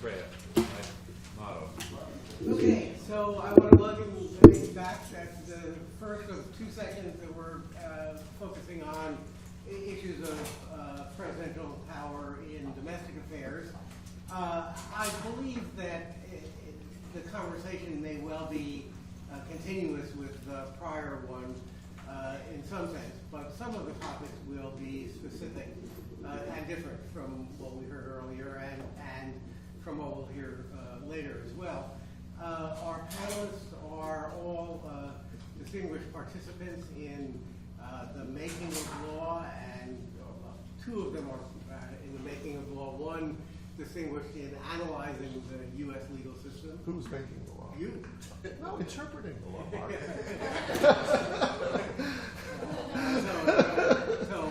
Freya. My motto. Okay, so I want to welcome you back. That's the first of 2 seconds that we're focusing on issues of presidential power in domestic affairs. I believe that the conversation may well be continuous with the prior one in some sense, but some of the topics will be specific and different from what we heard earlier and from what we'll hear later as well. Our panelists are all distinguished participants in the making of law, and two of them are in the making of law. One distinguished in analyzing the U.S. legal system. Who's making the law? You. No, interpreting the law, Marty. So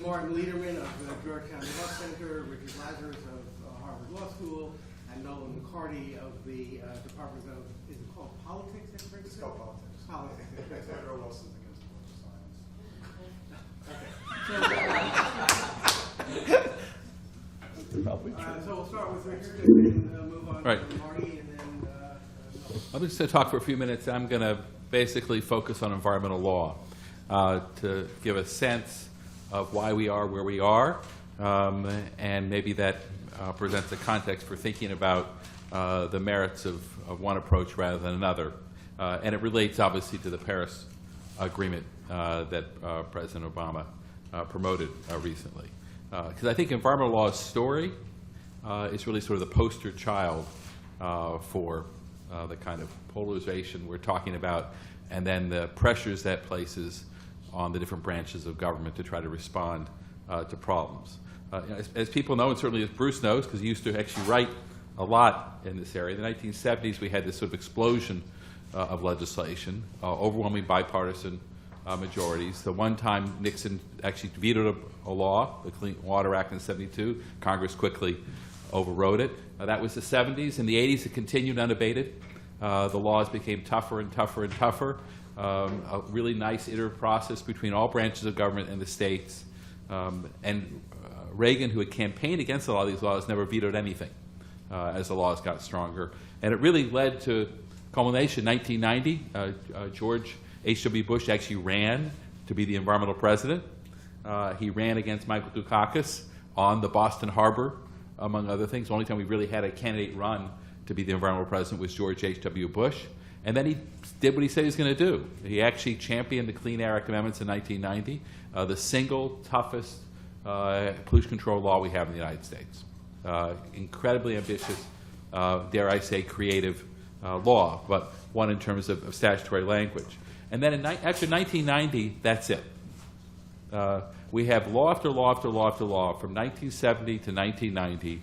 Martin Lederman of the Georgetown Law Center, Richard Lazarus of Harvard Law School, and Nolan McCarty of the Department of, is it called Politics at Princeton? It's called Politics. Politics. Federal Wilson's against political science. So we'll start with Richard and then move on Right. to Marty and then I'm just going to talk for a few minutes. I'm going to basically focus on environmental law to give a sense of why we are where we are, and maybe that presents a context for thinking about the merits of one approach rather than another. And it relates, obviously, to the Paris Agreement that President Obama promoted recently. Because I think environmental law's story is really sort of the poster child for the kind of polarization we're talking about, and then the pressures that places on the different branches of government to try to respond to problems. As people know, and certainly as Bruce knows, because he used to actually write a lot in this area, in the 1970s we had this sort of explosion of legislation, overwhelming bipartisan majorities. The one time Nixon actually vetoed a law, the Clean Water Act in '72, Congress quickly overrode it. That was the 70s. In the 80s, it continued unabated. The laws became tougher and tougher and tougher. A really nice iterative process between all branches of government and the states. And Reagan, who had campaigned against a lot of these laws, never vetoed anything as the laws got stronger. And it really led to culmination. 1990, George H.W. Bush actually ran to be the environmental president. He ran against Michael Dukakis on the Boston Harbor, among other things. The only time we really had a candidate run to be the environmental president was George H.W. Bush. And then he did what he said he was going to do. He actually championed the Clean Air Act amendments in 1990, the single toughest pollution control law we have in the United States. Incredibly ambitious, dare I say, creative law, but one in terms of statutory language. And then after 1990, that's it. We have law after law after law after law from 1970 to 1990,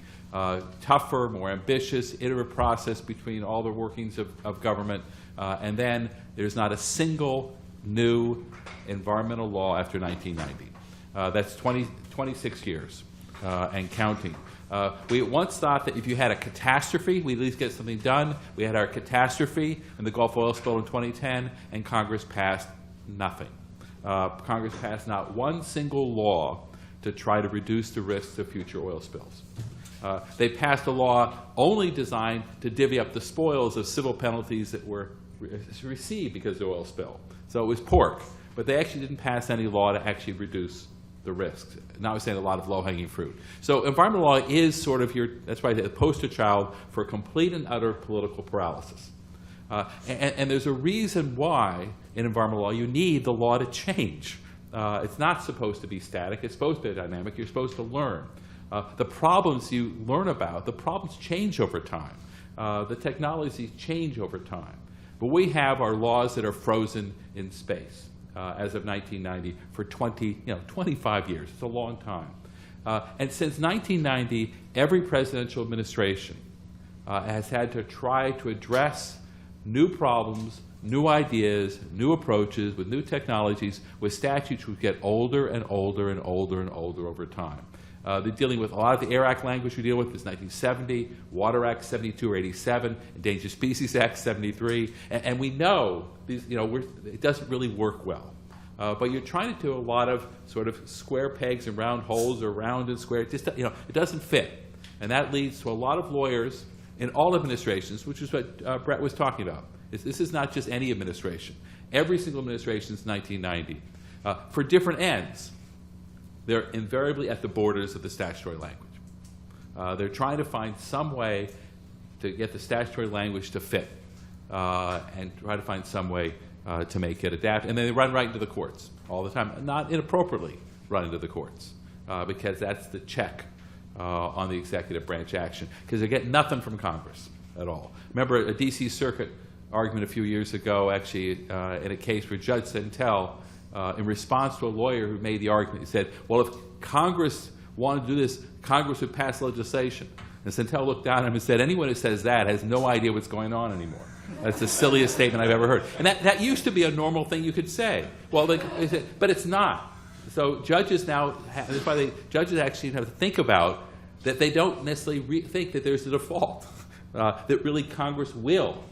tougher, more ambitious, iterative process between all the workings of government, and then there's not a single new environmental law after 1990. That's 26 years and counting. We once thought that if you had a catastrophe, we'd at least get something done. We had our catastrophe in the Gulf oil spill in 2010, and Congress passed nothing. Congress passed not one single law to try to reduce the risks of future oil spills. They passed a law only designed to divvy up the spoils of civil penalties that were received because of the oil spill. So it was pork, but they actually didn't pass any law to actually reduce the risks. Notwithstanding a lot of low-hanging fruit. So environmental law is sort of that's why I say the poster child for complete and utter political paralysis. And there's a reason why in environmental law you need the law to change. It's not supposed to be static. It's supposed to be dynamic. You're supposed to learn. The problems you learn about, the problems change over time. The technologies change over time. But we have our laws that are frozen in space as of 1990 for 25 years. It's a long time. And since 1990, every presidential administration has had to try to address new problems, new ideas, new approaches with new technologies, with statutes which get older and older and older and older over time. They're dealing with a lot of the Air Act language we deal with is 1970, Water Act 72 or 87, Endangered Species Act 73, and we know these, it doesn't really work well. But you're trying to do a lot of sort of square pegs and round holes, or round and square. It just, it doesn't fit. And that leads to a lot of lawyers in all administrations, which is what Brett was talking about. This is not just any administration. Every single administration since 1990, for different ends, they're invariably at the borders of the statutory language. They're trying to find some way to get the statutory language to fit and try to find some way to make it adapt. And then they run right into the courts all the time, not inappropriately run into the courts because that's the check on the executive branch action, because they get nothing from Congress at all. Remember a D.C. Circuit argument a few years ago, actually, in a case where Judge Santel, in response to a lawyer who made the argument, he said, well, if Congress wanted to do this, Congress would pass legislation. And Santel looked down at him and said, anyone who says that has no idea what's going on anymore. That's the silliest statement I've ever heard. And that used to be a normal thing you could say. Well, but it's not. So judges now, that's why judges actually have to think about that they don't necessarily think that there's a default, that really Congress will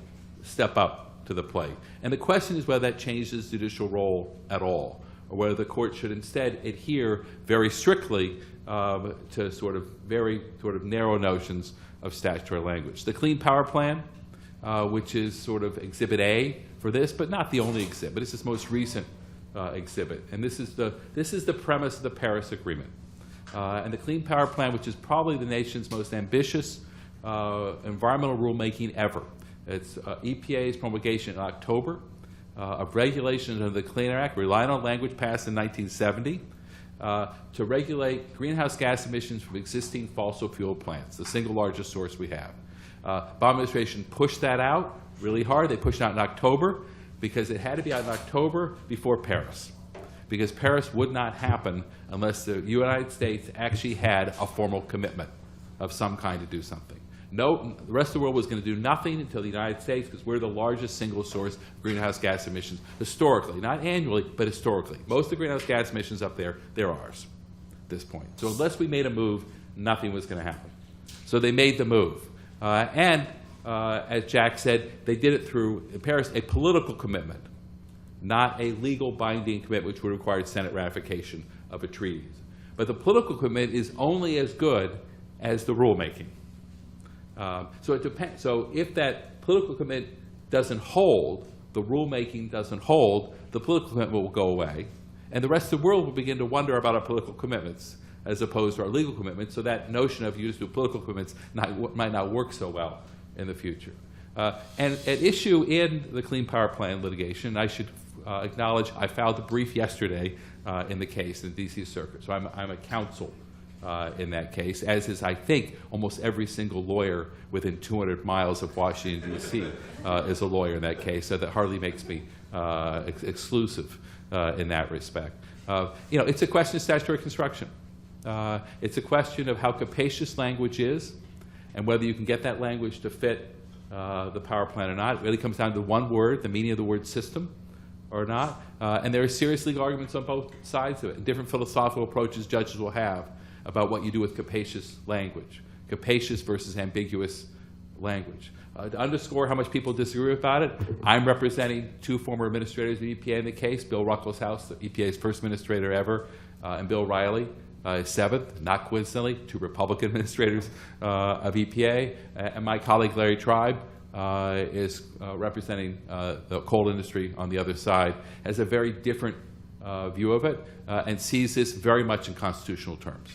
step up to the plate. And the question is whether that changes judicial role at all, or whether the court should instead adhere very strictly to very narrow notions of statutory language. The Clean Power Plan, which is sort of Exhibit A for this, but not the only exhibit. It's its most recent exhibit, and this is the premise of the Paris Agreement. And the Clean Power Plan, which is probably the nation's most ambitious environmental rulemaking ever. It's EPA's promulgation in October of regulations under the Clean Air Act, relying on language passed in 1970, to regulate greenhouse gas emissions from existing fossil fuel plants, the single largest source we have. Obama administration pushed that out really hard. They pushed it out in October because it had to be out in October before Paris, because Paris would not happen unless the United States actually had a formal commitment of some kind to do something. No, the rest of the world was going to do nothing until the United States, because we're the largest single source of greenhouse gas emissions historically, not annually, but historically. Most of the greenhouse gas emissions up there, they're ours at this point. So unless we made a move, nothing was going to happen. So they made the move. As Jack said, they did it through, in Paris, a political commitment, not a legal binding commitment, which would require Senate ratification of a treaty. But the political commitment is only as good as the rulemaking. So it depends. So if that political commitment doesn't hold, the rulemaking doesn't hold, the political commitment will go away, and the rest of the world will begin to wonder about our political commitments as opposed to our legal commitments. So that notion of use of political commitments might not work so well in the future. And at issue in the Clean Power Plan litigation, I should acknowledge I filed a brief yesterday in the case in the D.C. Circuit. So I'm a counsel in that case, as is, I think, almost every single lawyer within 200 miles of Washington, D.C. Is a lawyer in that case, so that hardly makes me exclusive in that respect. It's a question of statutory construction. It's a question of how capacious language is and whether you can get that language to fit the power plan or not. It really comes down to one word, the meaning of the word system or not. And there are serious legal arguments on both sides of it, and different philosophical approaches judges will have about what you do with capacious language, capacious versus ambiguous language. To underscore how much people disagree about it, I'm representing two former administrators of EPA in the case, Bill Ruckelshaus, the EPA's first administrator ever, and Bill Riley, seventh, not coincidentally, two Republican administrators of EPA, and my colleague Larry Tribe is representing the coal industry on the other side, has a very different view of it, and sees this very much in constitutional terms.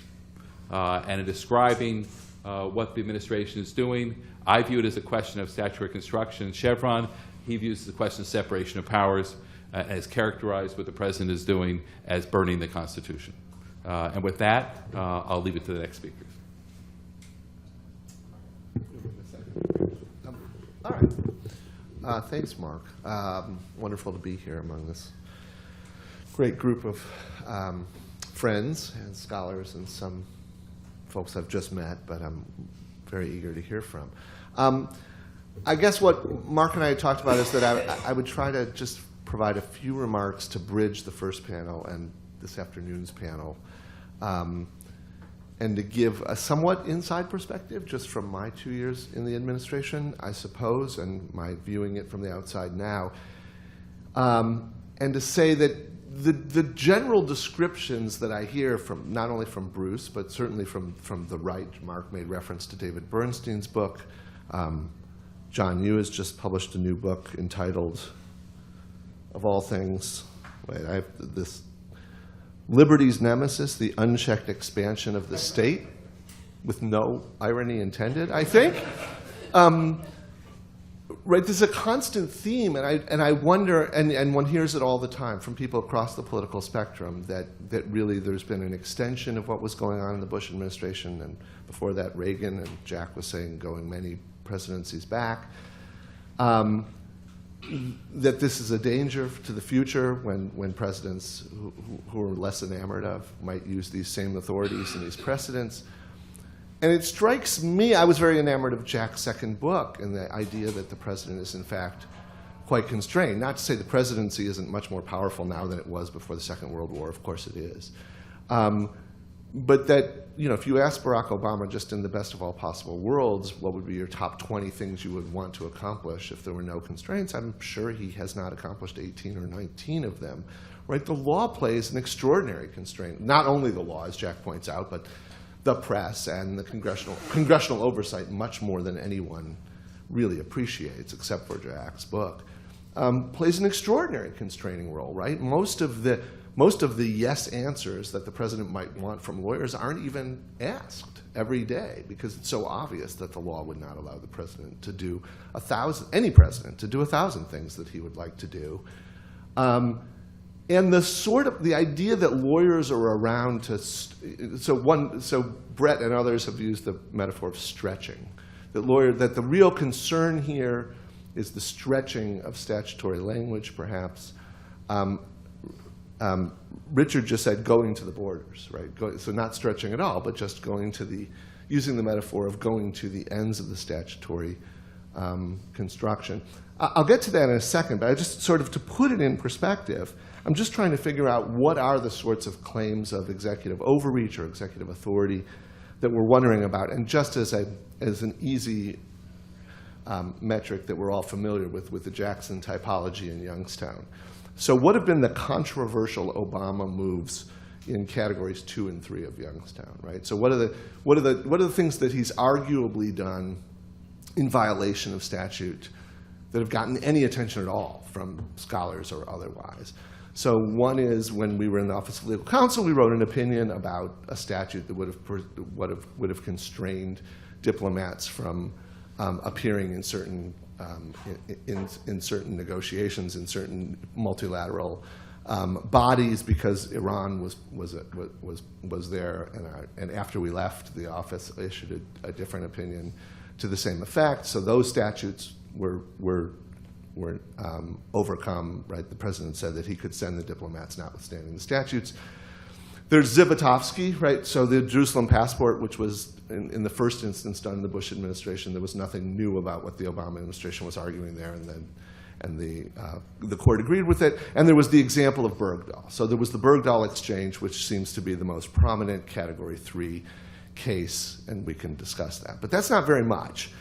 And in describing what the administration is doing, I view it as a question of statutory construction. Chevron, he views the question of separation of powers as characterized what the president is doing as burning the Constitution. And with that, I'll leave it to the next speakers. All right. Thanks, Mark. Wonderful to be here among this great group of friends and scholars and some folks I've just met, but I'm very eager to hear from. I guess what Mark and I had talked about is that I would try to just provide a few remarks to bridge the first panel and this afternoon's panel, and to give a somewhat inside perspective just from my 2 years in the administration, I suppose, and my viewing it from the outside now, and to say that the general descriptions that I hear from, not only from Bruce, but certainly from the right, Mark made reference to David Bernstein's book. John Yoo has just published a new book entitled, of all things, wait, I have this, Liberty's Nemesis, the Unchecked Expansion of the State, with no irony intended, I think. Right, there's a constant theme, and I wonder, and one hears it all the time from people across the political spectrum, that really there's been an extension of what was going on in the Bush administration, and before that Reagan, and Jack was saying going many presidencies back, that this is a danger to the future when presidents who are less enamored of might use these same authorities and these precedents. And it strikes me, I was very enamored of Jack's second book and the idea that the president is in fact quite constrained. Not to say the presidency isn't much more powerful now than it was before the Second World War, of course it is. But that, if you ask Barack Obama, just in the best of all possible worlds, what would be your top 20 things you would want to accomplish if there were no constraints, I'm sure he has not accomplished 18 or 19 of them. Right? The law plays an extraordinary constraint. Not only the law, as Jack points out, but the press and the congressional oversight, much more than anyone really appreciates, except for Jack's book, plays an extraordinary constraining role, right? Most of the yes answers that the president might want from lawyers aren't even asked every day, because it's so obvious that the law would not allow the president to do any president to do 1,000 things that he would like to do. And the idea that lawyers are around to, so Brett and others have used the metaphor of stretching. That the real concern here is the stretching of statutory language, perhaps. Richard just said going to the borders, right? So not stretching at all, but just using the metaphor of going to the ends of the statutory construction. I'll get to that in a second, but I just sort of, to put it in perspective, I'm just trying to figure out what are the sorts of claims of executive overreach or executive authority that we're wondering about. And just as an easy metric that we're all familiar with the Jackson typology in Youngstown. So what have been the controversial Obama moves in categories 2 and 3 of Youngstown, right? So what are the things that he's arguably done in violation of statute that have gotten any attention at all from scholars or otherwise? So one is, when we were in the Office of Legal Counsel, we wrote an opinion about a statute that would have constrained diplomats from appearing in certain negotiations, in certain multilateral bodies, because Iran was there, and after we left, the office issued a different opinion to the same effect. So those statutes were overcome, right? The president said that he could send the diplomats notwithstanding the statutes. There's Zivotofsky, right? So the Jerusalem passport, which was in the first instance done in the Bush administration, there was nothing new about what the Obama administration was arguing there, and the court agreed with it. And there was the example of Bergdahl. So there was the Bergdahl exchange, which seems to be the most prominent Category 3 case, and we can discuss that. But that's not very much.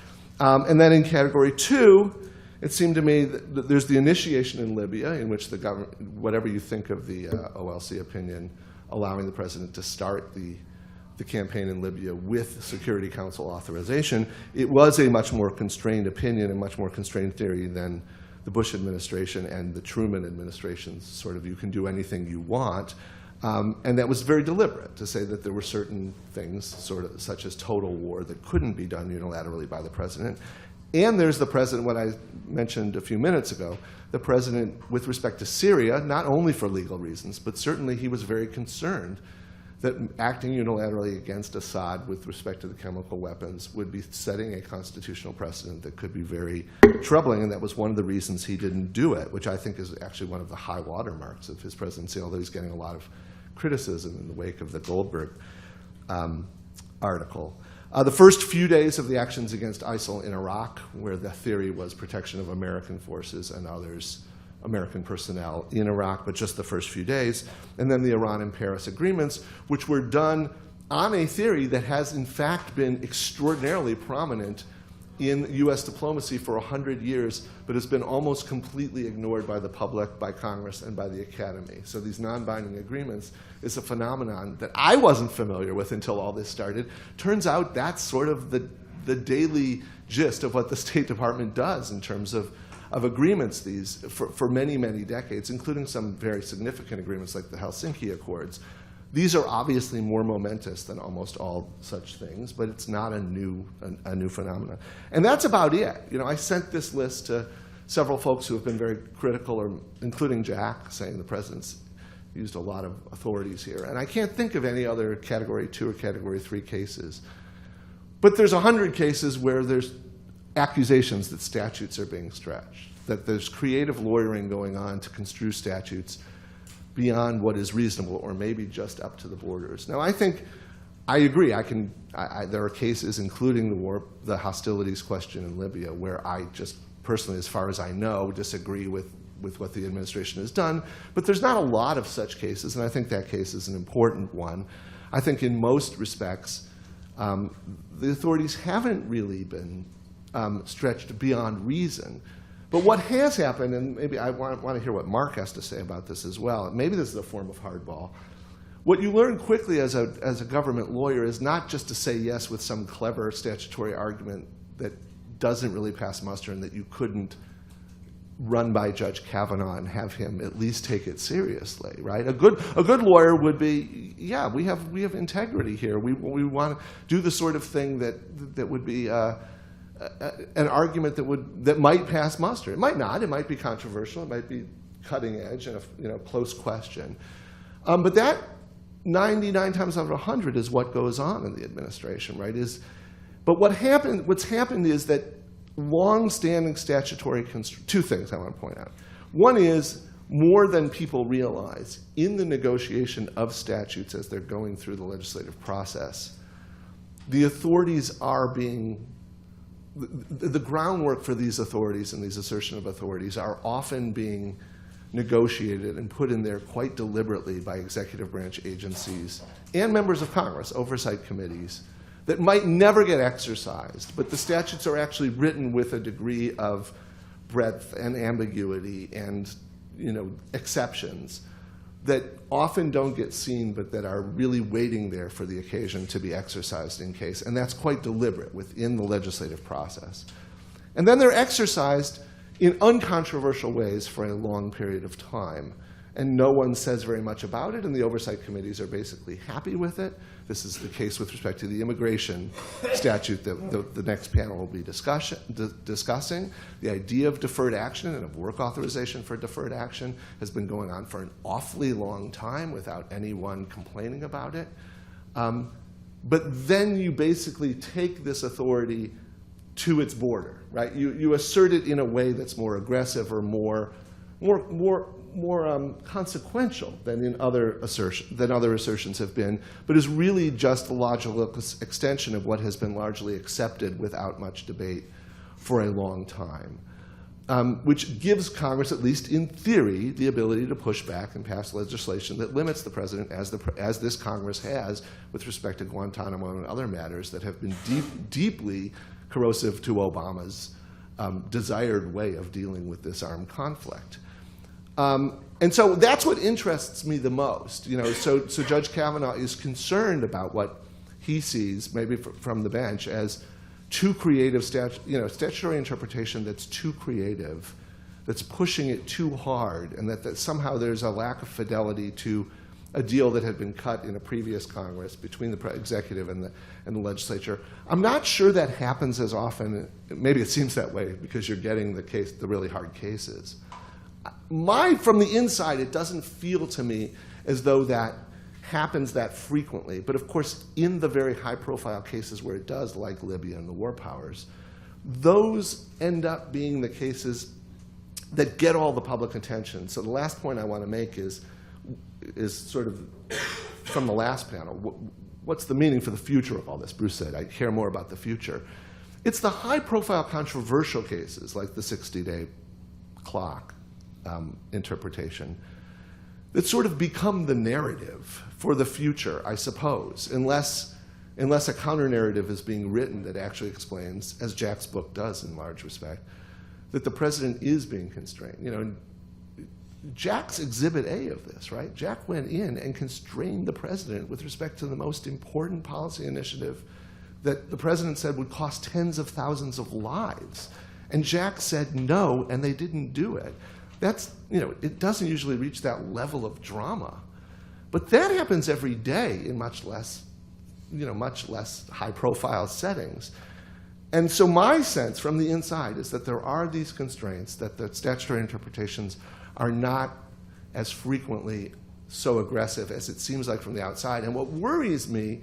And then in Category 2, it seemed to me that there's the initiation in Libya, in which the government, whatever you think of the OLC opinion, allowing the president to start the campaign in Libya with Security Council authorization, it was a much more constrained opinion and much more constrained theory than the Bush administration and the Truman administration's sort of you can do anything you want. And that was very deliberate, to say that there were certain things, sort of such as total war, that couldn't be done unilaterally by the president. And there's the president, what I mentioned a few minutes ago, the president with respect to Syria, not only for legal reasons, but certainly he was very concerned that acting unilaterally against Assad with respect to the chemical weapons would be setting a constitutional precedent that could be very troubling, and that was one of the reasons he didn't do it, which I think is actually one of the high watermarks of his presidency, although he's getting a lot of criticism in the wake of the Goldberg article. The first few days of the actions against ISIL in Iraq, where the theory was protection of American forces and others, American personnel in Iraq, but just the first few days. And then the Iran and Paris agreements, which were done on a theory that has in fact been extraordinarily prominent in U.S. diplomacy for 100 years, but has been almost completely ignored by the public, by Congress, and by the Academy. So these non-binding agreements is a phenomenon that I wasn't familiar with until all this started. Turns out that's sort of the daily gist of what the State Department does in terms of agreements for many, many decades, including some very significant agreements like the Helsinki Accords. These are obviously more momentous than almost all such things, but it's not a new phenomenon. And that's about it. I sent this list to several folks who have been very critical, including Jack, saying the president's used a lot of authorities here. And I can't think of any other Category 2 or Category 3 cases. But there's 100 cases where there's accusations that statutes are being stretched, that there's creative lawyering going on to construe statutes beyond what is reasonable, or maybe just up to the borders. Now, I agree. There are cases, including the hostilities question in Libya, where I just personally, as far as I know, disagree with what the administration has done. But there's not a lot of such cases, and I think that case is an important one. I think in most respects, the authorities haven't really been stretched beyond reason. But what has happened, and maybe I want to hear what Mark has to say about this as well, maybe this is a form of hardball. What you learn quickly as a government lawyer is not just to say yes with some clever statutory argument that doesn't really pass muster and that you couldn't run by Judge Kavanaugh and have him at least take it seriously, right? A good lawyer would be, yeah, we have integrity here. We want to do the sort of thing that would be an argument that might pass muster. It might not. It might be controversial. It might be cutting edge and a close question. But that 99 times out of 100 is what goes on in the administration, right? But what's happened is that long-standing statutory two things I want to point out. One is, more than people realize, in the negotiation of statutes as they're going through the legislative process, the authorities are being the groundwork for these authorities and these assertion of authorities are often being negotiated and put in there quite deliberately by executive branch agencies and members of Congress, oversight committees, that might never get exercised. But the statutes are actually written with a degree of breadth and ambiguity and exceptions that often don't get seen, but that are really waiting there for the occasion to be exercised in case. And that's quite deliberate within the legislative process. And then they're exercised in uncontroversial ways for a long period of time. And no one says very much about it, and the oversight committees are basically happy with it. This is the case with respect to the immigration statute that the next panel will be discussing. The idea of deferred action and of work authorization for deferred action has been going on for an awfully long time without anyone complaining about it. But then you basically take this authority to its border, right? You assert it in a way that's more aggressive or more consequential than other assertions have been, but is really just the logical extension of what has been largely accepted without much debate for a long time, which gives Congress, at least in theory, the ability to push back and pass legislation that limits the president, as this Congress has with respect to Guantanamo and other matters that have been deeply corrosive to Obama's desired way of dealing with this armed conflict. And so that's what interests me the most. So Judge Kavanaugh is concerned about what he sees, maybe from the bench, as too creative statutory interpretation that's too creative, that's pushing it too hard, and that somehow there's a lack of fidelity to a deal that had been cut in a previous Congress between the executive and the legislature. I'm not sure that happens as often. Maybe it seems that way because you're getting the really hard cases. From the inside, it doesn't feel to me as though that happens that frequently. But of course, in the very high-profile cases where it does, like Libya and the war powers, those end up being the cases that get all the public attention. So the last point I want to make is sort of from the last panel. What's the meaning for the future of all this? Bruce said, I care more about the future. It's the high-profile controversial cases, like the 60-day clock interpretation, that sort of become the narrative for the future, I suppose, unless unless a counter-narrative is being written that actually explains, as Jack's book does in large respect, that the president is being constrained. You know, Jack's Exhibit A of this, right? Jack went in and constrained the president with respect to the most important policy initiative that the president said would cost tens of thousands of lives. And Jack said no, and they didn't do it. That's, you know, it doesn't usually reach that level of drama. But that happens every day in much less high-profile settings. And so my sense from the inside is that there are these constraints, that the statutory interpretations are not as frequently so aggressive as it seems like from the outside. And what worries me,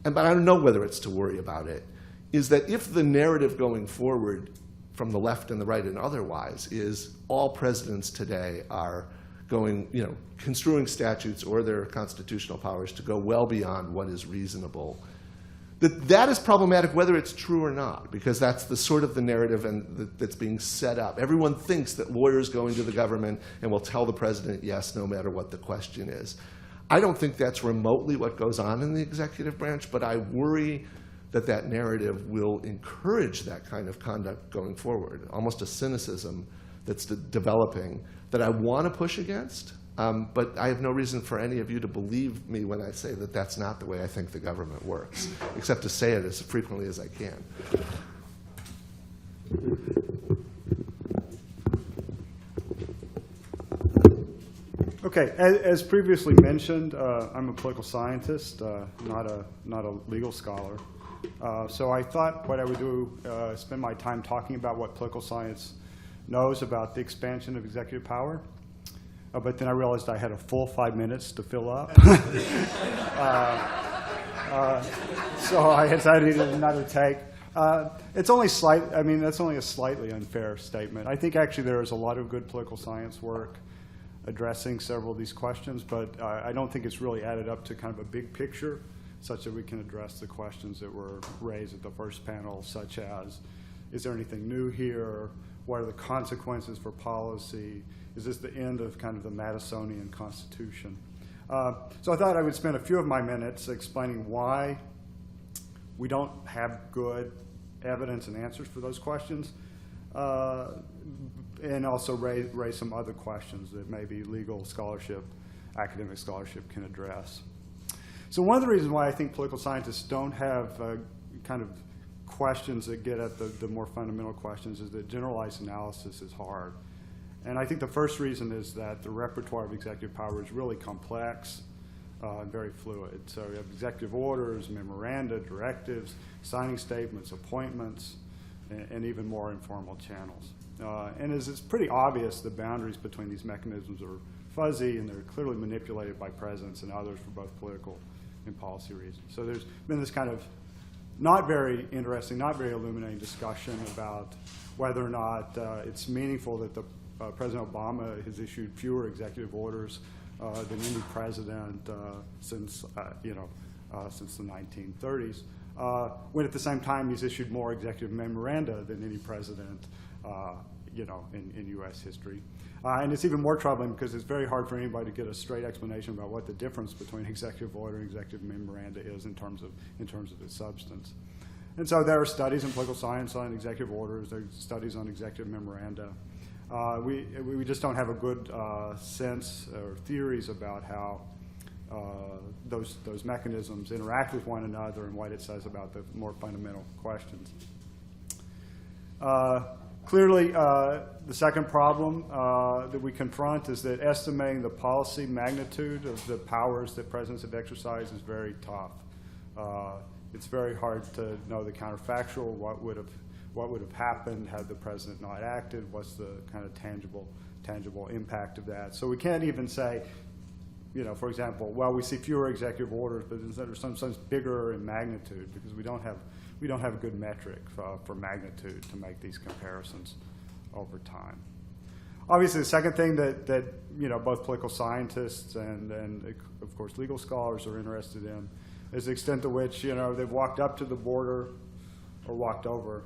but I don't know whether it's to worry about it, is that if the narrative going forward from the left and the right and otherwise is all presidents today are going, you know, construing statutes or their constitutional powers to go well beyond what is reasonable, that is problematic whether it's true or not, because that's the sort of the narrative that's being set up. Everyone thinks that lawyers go into the government and will tell the president yes no matter what the question is. I don't think that's remotely what goes on in the executive branch, but I worry that that narrative will encourage that kind of conduct going forward, almost a cynicism that's developing that I want to push against. But I have no reason for any of you to believe me when I say that that's not the way I think the government works, except to say it as frequently as I can. Okay, as previously mentioned, I'm a political scientist, not a legal scholar. So I thought what I would do is spend my time talking about what political science knows about the expansion of executive power. But then I realized I had a full 5 minutes to fill up. So I decided to another take. It's only that's only a slightly unfair statement. I think actually there is a lot of good political science work addressing several of these questions, but I don't think it's really added up to kind of a big picture such that we can address the questions that were raised at the first panel, such as, is there anything new here? What are the consequences for policy? Is this the end of kind of the Madisonian Constitution? So I thought I would spend a few of my minutes explaining why we don't have good evidence and answers for those questions, and also raise some other questions that maybe legal scholarship, academic scholarship can address. So one of the reasons why I think political scientists don't have kind of questions that get at the more fundamental questions is that generalized analysis is hard. And I think the first reason is that the repertoire of executive power is really complex and very fluid. So you have executive orders, memoranda, directives, signing statements, appointments, and even more informal channels. And as it's pretty obvious, the boundaries between these mechanisms are fuzzy, and they're clearly manipulated by presidents and others for both political and policy reasons. So there's been this kind of not very interesting, not very illuminating discussion about whether or not it's meaningful that the President Obama has issued fewer executive orders than any president since the 1930s, when at the same time he's issued more executive memoranda than any president in U.S. history. And it's even more troubling because it's very hard for anybody to get a straight explanation about what the difference between executive order and executive memoranda is in terms of its substance. And so there are studies in political science on executive orders. There are studies on executive memoranda. We just don't have a good sense or theories about how those mechanisms interact with one another and what it says about the more fundamental questions. Clearly, the second problem that we confront is that estimating the policy magnitude of the powers that presidents have exercised is very tough. It's very hard to know the counterfactual, what would have happened had the president not acted, what's the kind of tangible impact of that. So we can't even say, for example, well, we see fewer executive orders, but there's some sense bigger in magnitude, because we don't have a good metric for magnitude to make these comparisons over time. Obviously, the second thing that both political scientists and of course legal scholars are interested in is the extent to which they've walked up to the border or walked over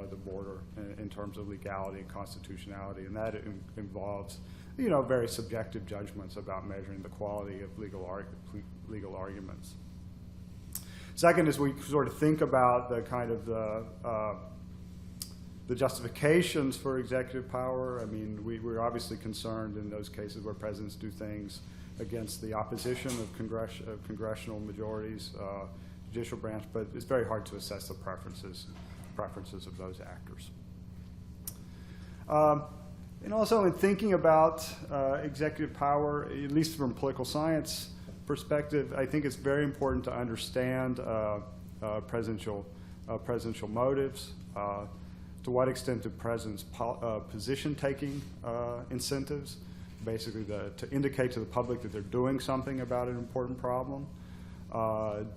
the border in terms of legality and constitutionality, and that involves very subjective judgments about measuring the quality of legal arguments. Second is we sort of think about the kind of the justifications for executive power. I mean, we're obviously concerned in those cases where presidents do things against the opposition of congressional majorities, judicial branch, but it's very hard to assess the preferences of those actors. And also in thinking about executive power, at least from political science perspective, I think it's very important to understand presidential motives. To what extent do presidents' position-taking incentives, basically to indicate to the public that they're doing something about an important problem,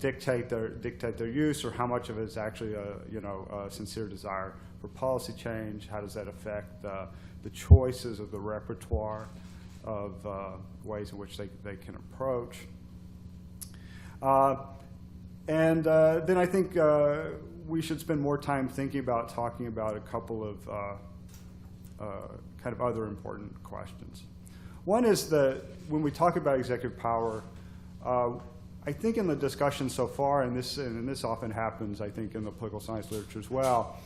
dictate their use, or how much of it is actually a sincere desire for policy change? How does that affect the choices of the repertoire of ways in which they can approach? And then I think we should spend more time thinking about talking about a couple of kind of other important questions. One is that when we talk about executive power, I think in the discussion so far, and this often happens, I think, in the political science literature as well,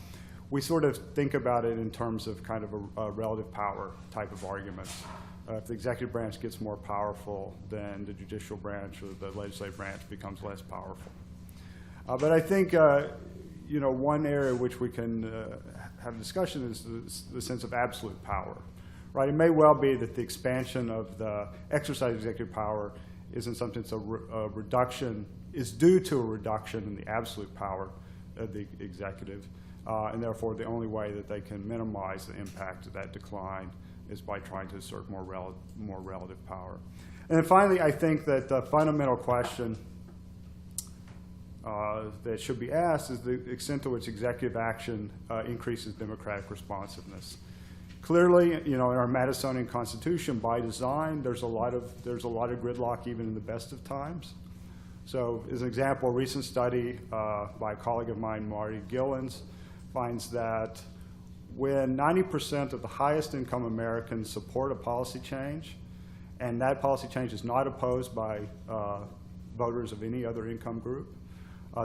we sort of think about it in terms of kind of a relative power type of arguments. If the executive branch gets more powerful, then the judicial branch or the legislative branch becomes less powerful. But I think one area which we can have a discussion is the sense of absolute power. Right? It may well be that the expansion of the exercise of executive power is in some sense a reduction, is due to a reduction in the absolute power of the executive, and therefore the only way that they can minimize the impact of that decline is by trying to assert more relative power. And then finally, I think that the fundamental question that should be asked is the extent to which executive action increases democratic responsiveness. Clearly, in our Madisonian Constitution, by design, there's a lot of gridlock even in the best of times. So, as an example, a recent study by a colleague of mine, Marty, finds that when 90% of the highest income Americans support a policy change, and that policy change is not opposed by voters of any other income group,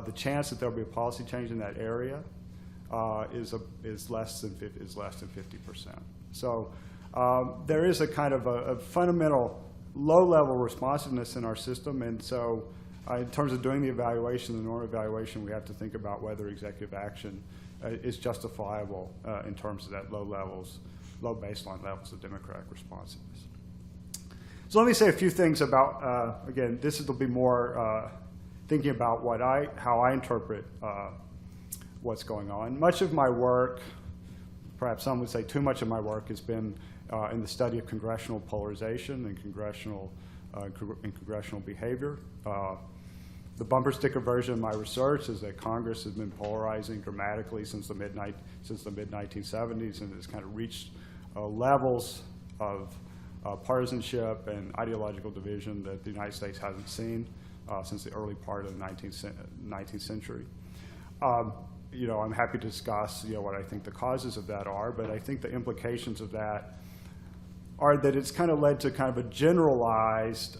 the chance that there'll be a policy change in that area is less than 50%. So there is a kind of a fundamental low-level responsiveness in our system, and so in terms of doing the evaluation, the norm evaluation, we have to think about whether executive action is justifiable in terms of that low baseline levels of democratic responsiveness. So let me say a few things about, again, this will be more thinking about how I interpret what's going on. Much of my work, perhaps some would say too much of my work, has been in the study of congressional polarization and congressional behavior. The bumper sticker version of my research is that Congress has been polarizing dramatically since the mid-1970s, and has kind of reached levels of partisanship and ideological division that the United States hasn't seen since the early part of the 19th century. I'm happy to discuss what I think the causes of that are, but I think the implications of that are that it's kind of led to kind of a generalized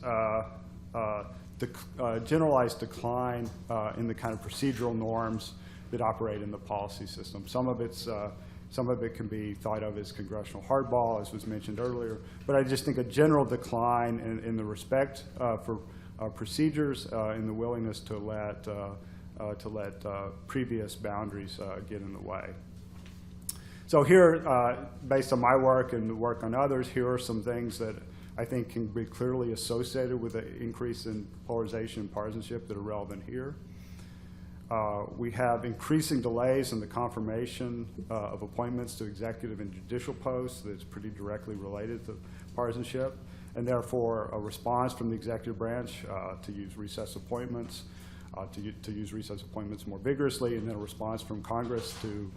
decline in the kind of procedural norms that operate in the policy system. Some of it can be thought of as congressional hardball, as was mentioned earlier, but I just think a general decline in the respect for procedures, in the willingness to let previous boundaries get in the way. So here, based on my work and the work on others, here are some things that I think can be clearly associated with an increase in polarization and partisanship that are relevant here. We have increasing delays in the confirmation of appointments to executive and judicial posts that's pretty directly related to partisanship, and therefore a response from the executive branch to use recess appointments, to use recess appointments more vigorously, and then a response from Congress to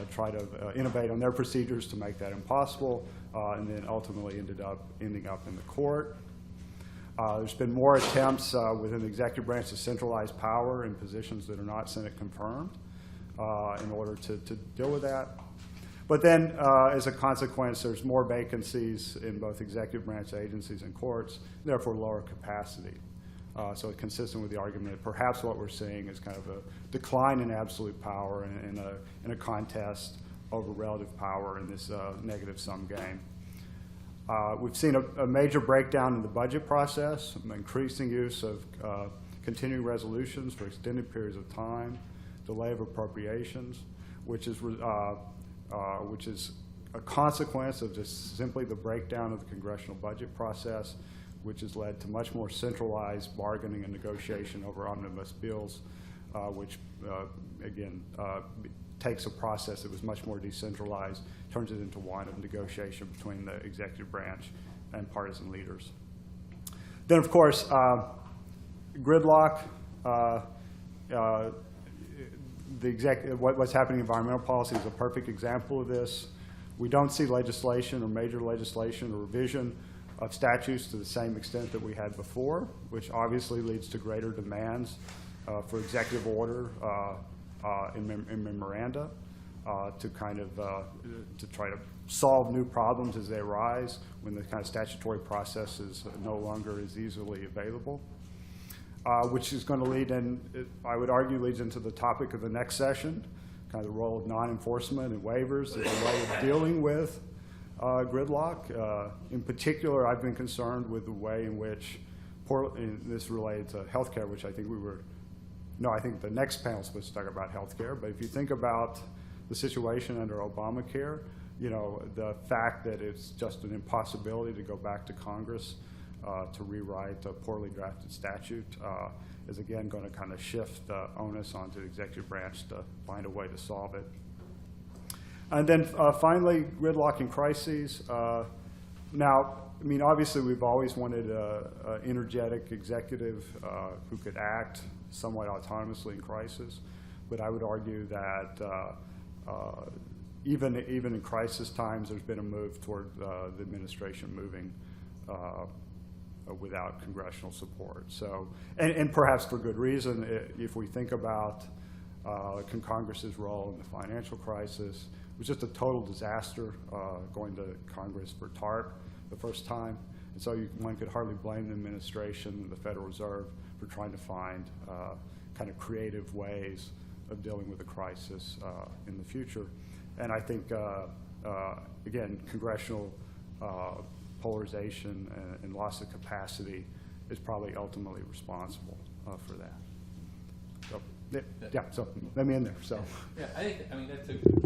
try to innovate on their procedures to make that impossible, and then ultimately ending up in the court. There's been more attempts within the executive branch to centralize power in positions that are not Senate confirmed in order to deal with that. But then, as a consequence, there's more vacancies in both executive branch agencies and courts, therefore lower capacity. So it's consistent with the argument that perhaps what we're seeing is kind of a decline in absolute power in a contest over relative power in this negative sum game. We've seen a major breakdown in the budget process, increasing use of continuing resolutions for extended periods of time, delay of appropriations, which is a consequence of just simply the breakdown of the congressional budget process, which has led to much more centralized bargaining and negotiation over omnibus bills, which, again, takes a process that was much more decentralized, turns it into one of negotiation between the executive branch and partisan leaders. Then, of course, gridlock, what's happening in environmental policy is a perfect example of this. We don't see legislation or major legislation or revision of statutes to the same extent that we had before, which obviously leads to greater demands for executive order in memoranda to kind of to try to solve new problems as they arise when the kind of statutory process is no longer as easily available, which is going to lead in, I would argue, leads into the topic of the next session, kind of the role of non-enforcement and waivers as a way of dealing with gridlock. In particular, I've been concerned with the way in which, this related to healthcare, which I think I think the next panel is supposed to talk about healthcare, but if you think about the situation under Obamacare, the fact that it's just an impossibility to go back to Congress to rewrite a poorly drafted statute is again going to kind of shift the onus onto the executive branch to find a way to solve it. And then finally, gridlock and crises. Now, I mean, obviously we've always wanted an energetic executive who could act somewhat autonomously in crisis, but I would argue that even in crisis times, there's been a move toward the administration moving without congressional support. So, and perhaps for good reason, if we think about Congress's role in the financial crisis, it was just a total disaster going to Congress for TARP the first time. And so one could hardly blame the administration and the Federal Reserve for trying to find kind of creative ways of dealing with a crisis in the future. And I think, again, congressional polarization and loss of capacity is probably ultimately responsible for that. So, yeah, so let me end there. So. Yeah, I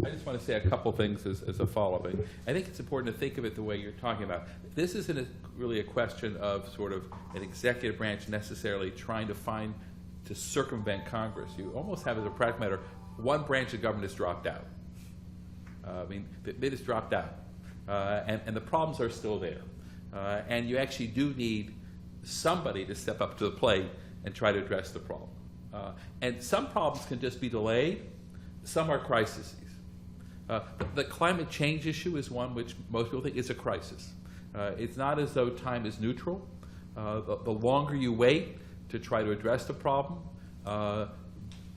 just want to say a couple things as a follow-up. I think it's important to think of it the way you're talking about. This isn't really a question of sort of an executive branch necessarily trying to circumvent Congress. You almost have, as a practical matter, one branch of government has dropped out. They just dropped out. And the problems are still there. And you actually do need somebody to step up to the plate and try to address the problem. And some problems can just be delayed. Some are crises. The climate change issue is one which most people think is a crisis. It's not as though time is neutral. The longer you wait to try to address the problem,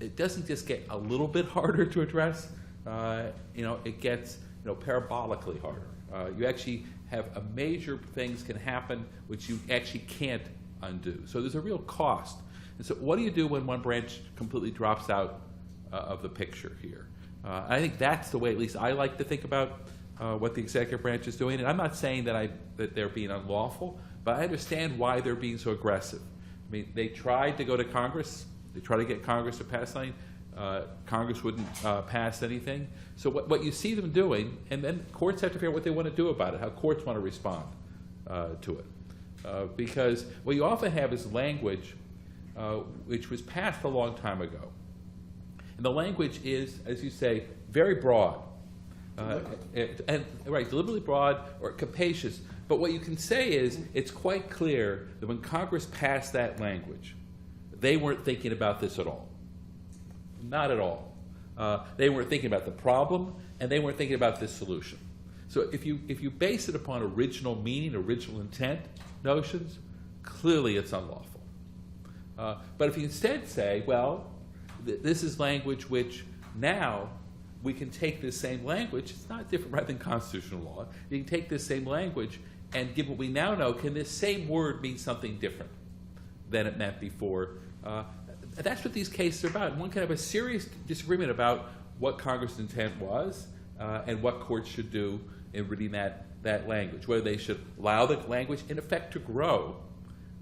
it doesn't just get a little bit harder to address. It gets parabolically harder. You actually have major things can happen which you actually can't undo. So there's a real cost. And so what do you do when one branch completely drops out of the picture here? I think that's the way, at least I like to think about what the executive branch is doing. And I'm not saying that they're being unlawful, but I understand why they're being so aggressive. I mean, they tried to go to Congress. They tried to get Congress to pass something. Congress wouldn't pass anything. So what you see them doing, and then courts have to figure out what they want to do about it, how courts want to respond to it. Because what you often have is language which was passed a long time ago. And the language is, as you say, very broad. Deliberately broad or capacious. But what you can say is it's quite clear that when Congress passed that language, they weren't thinking about this at all. Not at all. They weren't thinking about the problem, and they weren't thinking about this solution. So if you base it upon original meaning, original intent notions, clearly it's unlawful. But if you instead say, well, this is language which now we can take this same language, it's not different rather than constitutional law, you can take this same language and give what we now know, can this same word mean something different? than it meant before. That's what these cases are about. One can have a serious disagreement about what Congress' intent was and what courts should do in reading that language, whether they should allow the language in effect to grow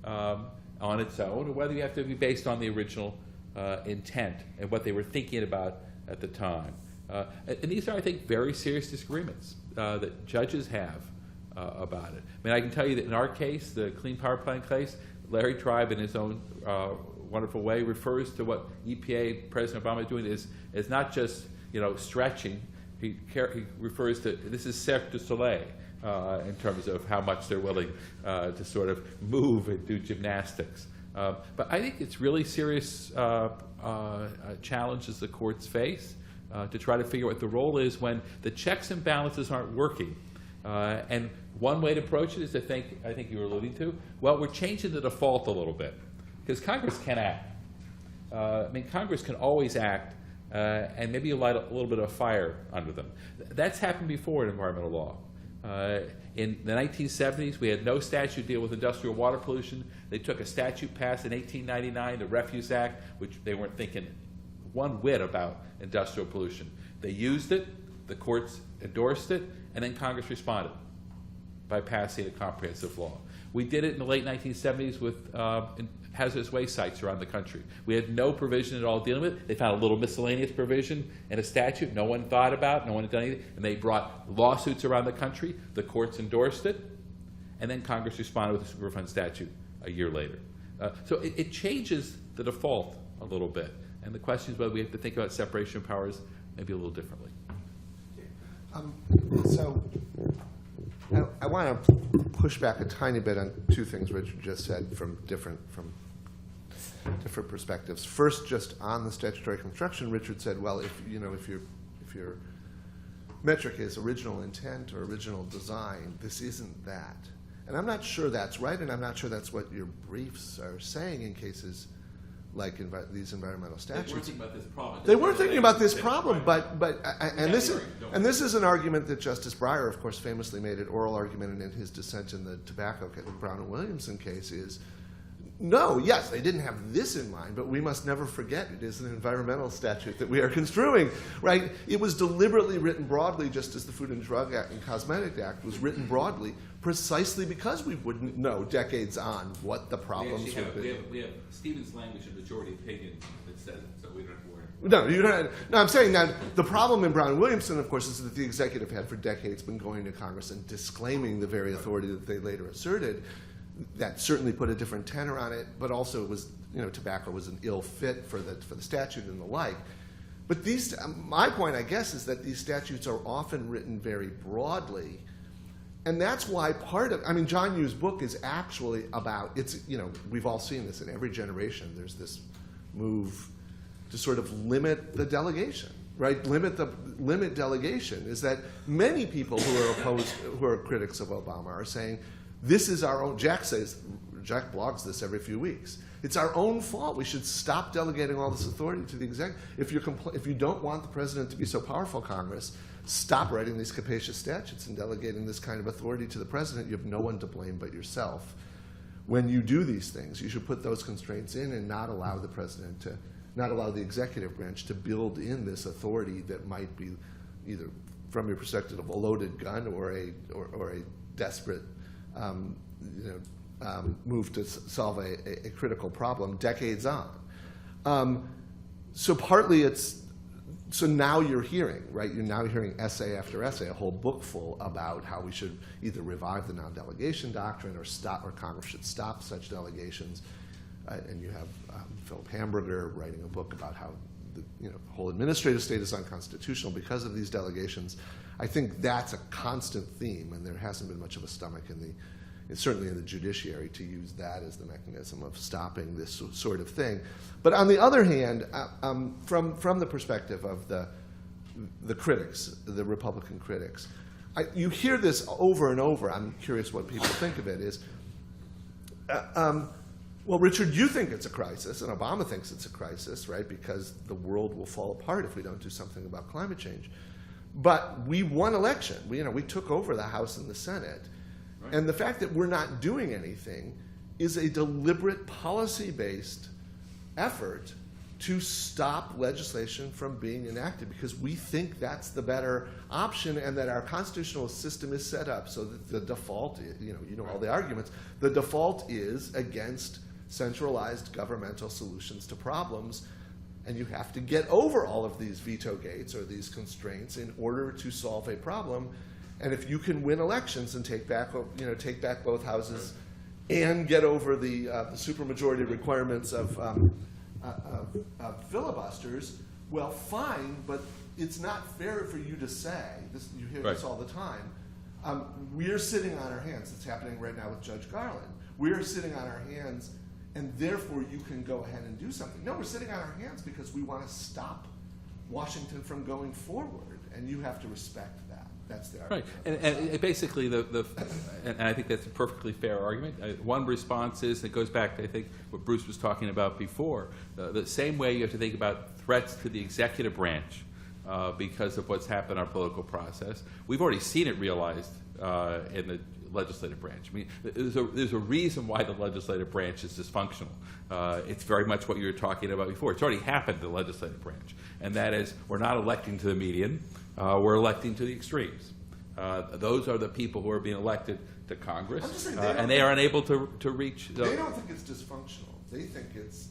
on its own, or whether you have to be based on the original intent and what they were thinking about at the time. And these are, I think, very serious disagreements that judges have about it. I mean, I can tell you that in our case, the Clean Power Plant case, Larry Tribe, in his own wonderful way, refers to what EPA, President Obama is doing is not just stretching. He refers to this is cercle du soleil in terms of how much they're willing to sort of move and do gymnastics. But I think it's really serious challenges the courts face to try to figure out what the role is when the checks and balances aren't working. And one way to approach it is I think you were alluding to, well, we're changing the default a little bit, because Congress can act. I mean, Congress can always act, and maybe you light a little bit of fire under them. That's happened before in environmental law. In the 1970s, we had no statute deal with industrial water pollution. They took a statute passed in 1899, the Refuse Act, which they weren't thinking one whit about industrial pollution. They used it, the courts endorsed it, and then Congress responded by passing a comprehensive law. We did it in the late 1970s with hazardous waste sites around the country. We had no provision at all dealing with it. They found a little miscellaneous provision in a statute no one thought about, no one had done anything, and they brought lawsuits around the country. The courts endorsed it, and then Congress responded with a Superfund statute a year later. So it changes the default a little bit, and the question is whether we have to think about separation of powers maybe a little differently. So I want to push back a tiny bit on two things Richard just said from different perspectives. First, just on the statutory construction, Richard said, well, if your metric is original intent or original design, this isn't that. And I'm not sure that's right, and I'm not sure that's what your briefs are saying in cases like these environmental statutes. They weren't thinking about this problem. They weren't thinking about this problem, and this is an argument that Justice Breyer, of course, famously made an oral argument in his dissent in the tobacco Brown and Williamson case is, no, yes, they didn't have this in mind, but we must never forget it is an environmental statute that we are construing, right? It was deliberately written broadly, just as the Food and Drug Act and Cosmetic Act was written broadly, precisely because we wouldn't know decades on what the problems would be. We have Stevens' language and majority opinion that says it, so we don't have to worry. No, you don't. No, I'm saying that the problem in Brown and Williamson, of course, is that the executive had for decades been going to Congress and disclaiming the very authority that they later asserted. That certainly put a different tenor on it, but also it was, tobacco was an ill fit for the statute and the like. But my point, I guess, is that these statutes are often written very broadly, and that's why John Yu's book is actually about we've all seen this in every generation. There's this move to sort of limit the delegation, right? Limit delegation is that many people who are critics of Obama are saying, this is our own. Jack blogs this every few weeks. It's our own fault. We should stop delegating all this authority to the executive. If you don't want the president to be so powerful, Congress, stop writing these capacious statutes and delegating this kind of authority to the president. You have no one to blame but yourself. When you do these things, you should put those constraints in and not allow the executive branch to build in this authority that might be either, from your perspective, of a loaded gun or a desperate move to solve a critical problem decades on. So partly so now you're hearing, right? You're now hearing essay after essay, a whole book full about how we should either revive the non-delegation doctrine or Congress should stop such delegations. And you have Philip Hamburger writing a book about how the whole administrative state is unconstitutional because of these delegations. I think that's a constant theme, and there hasn't been much of a stomach certainly in the judiciary to use that as the mechanism of stopping this sort of thing. But on the other hand, from the perspective of the critics, the Republican critics, you hear this over and over. I'm curious what people think of it. Well, Richard, you think it's a crisis, and Obama thinks it's a crisis, right? Because the world will fall apart if we don't do something about climate change. But we won election. We took over the House and the Senate. Right. And the fact that we're not doing anything is a deliberate policy-based effort to stop legislation from being enacted, because we think that's the better option, and that our constitutional system is set up so that the default, you know all the arguments, the default is against centralized governmental solutions to problems, and you have to get over all of these veto gates or these constraints in order to solve a problem. And if you can win elections and take back both houses and get over the supermajority requirements of filibusters, well, fine, but it's not fair for you to say, this, you hear this all the time, we're sitting on our hands. It's happening right now with Judge Garland. We're sitting on our hands, and therefore you can go ahead and do something. No, we're sitting on our hands because we want to stop Washington from going forward, and you have to respect that. That's the argument. Right, and basically, and I think that's a perfectly fair argument. One response is, it goes back to, I think, what Bruce was talking about before. The same way you have to think about threats to the executive branch because of what's happened in our political process. We've already seen it realized in the legislative branch. I mean, there's a reason why the legislative branch is dysfunctional. It's very much what you were talking about before. It's already happened in the legislative branch, and that is, we're not electing to the median. We're electing to the extremes. Those are the people who are being elected to Congress, and they are unable to reach. They don't think it's dysfunctional. They think it's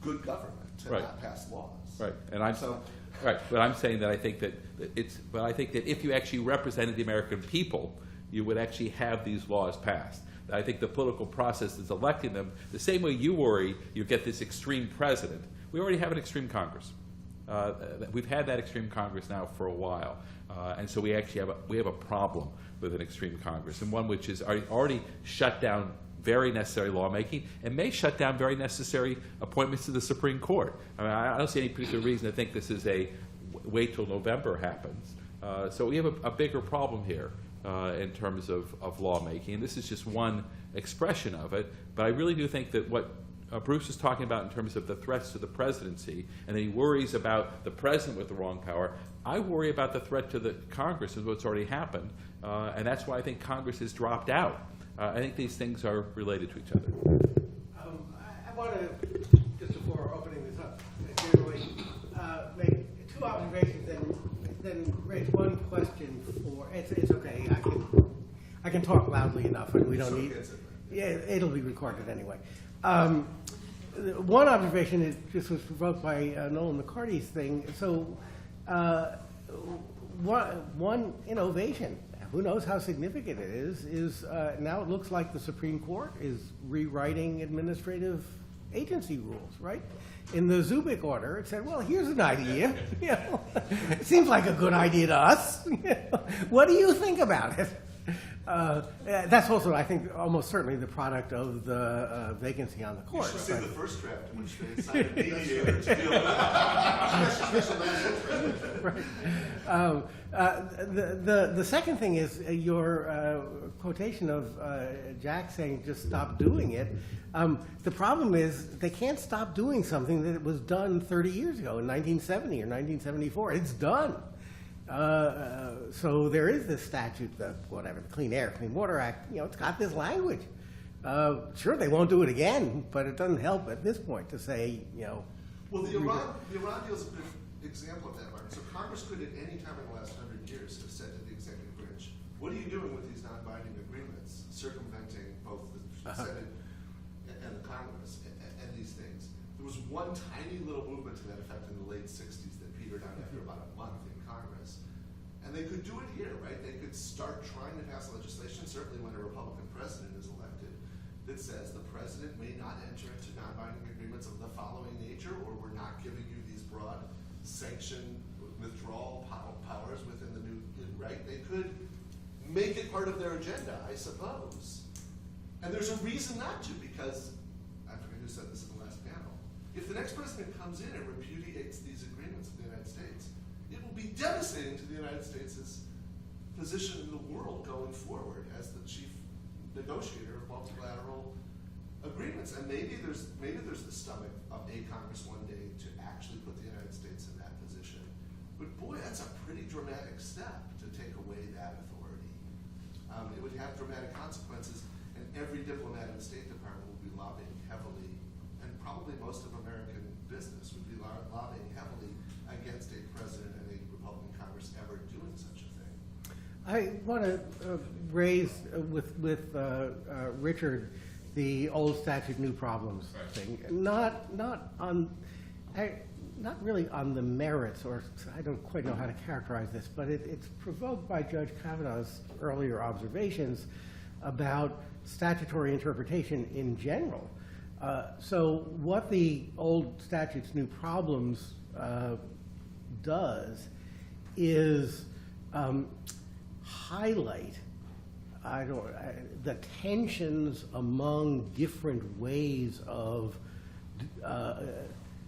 good government to not pass laws. Right, and but I'm saying that I think that But I think that if you actually represented the American people, you would actually have these laws passed. I think the political process is electing them the same way you worry you get this extreme president. We already have an extreme Congress. We've had that extreme Congress now for a while, and so we actually have a problem with an extreme Congress, and one which has already shut down very necessary lawmaking and may shut down very necessary appointments to the Supreme Court. I mean, I don't see any particular reason to think this is a wait till November happens. So we have a bigger problem here in terms of lawmaking, and this is just one expression of it. But I really do think that what Bruce is talking about in terms of the threats to the presidency, and then he worries about the president with the wrong power. I worry about the threat to the Congress and what's already happened, and that's why I think Congress has dropped out. I think these things are related to each other. I want to, just before opening this up, generally make two observations and then raise one question for. It's okay. I can talk loudly enough, and we don't need. Yeah, it'll be recorded anyway. One observation is just was provoked by Nolan McCarty's thing. So, one innovation, who knows how significant it is now it looks like the Supreme Court is rewriting administrative agency rules, right? In the Zubik order, it said, well, here's an idea. It seems like a good idea to us. What do you think about it? That's also, I think, almost certainly the product of the vacancy on the court. You should see the first draft in which they decided a mediator to deal with that. The second thing is your quotation of Jack saying just stop doing it. The problem is they can't stop doing something that was done 30 years ago in 1970 or 1974. It's done. So there is this statute, the Clean Air, Clean Water Act. It's got this language. Sure, they won't do it again, but it doesn't help at this point to say, Well, the Iran deal is a good example of that, Mark. So Congress could, at any time in the last 100 years, have said to the executive branch, "What are you doing with these non-binding agreements, circumventing both the Senate and the Congress and these things?" There was one tiny little movement to that effect in the late 60s that petered out after about a month in Congress. And they could do it here, right? They could start trying to pass legislation, certainly when a Republican president is elected, that says the president may not enter into non-binding agreements of the following nature, or we're not giving you these broad sanction withdrawal powers within the new, right? They could make it part of their agenda, I suppose. And there's a reason not to, because, I forget who said this in the last panel, if the next president comes in and repudiates these agreements of the United States, it will be devastating to the United States' position in the world going forward as the chief negotiator of multilateral agreements. And maybe there's the stomach of a Congress one day to actually put the United States in that position. But boy, that's a pretty dramatic step to take away that authority. It would have dramatic consequences, and every diplomat in the State Department will be lobbying heavily, and probably most of American business would be lobbying heavily against a president and a Republican Congress ever doing such a thing. I want to raise with Richard the old statute, new problems thing. Not really on the merits, or I don't quite know how to characterize this, but it's provoked by Judge Kavanaugh's earlier observations about statutory interpretation in general. So what the old statutes, new problems does is highlight the tensions among different ways of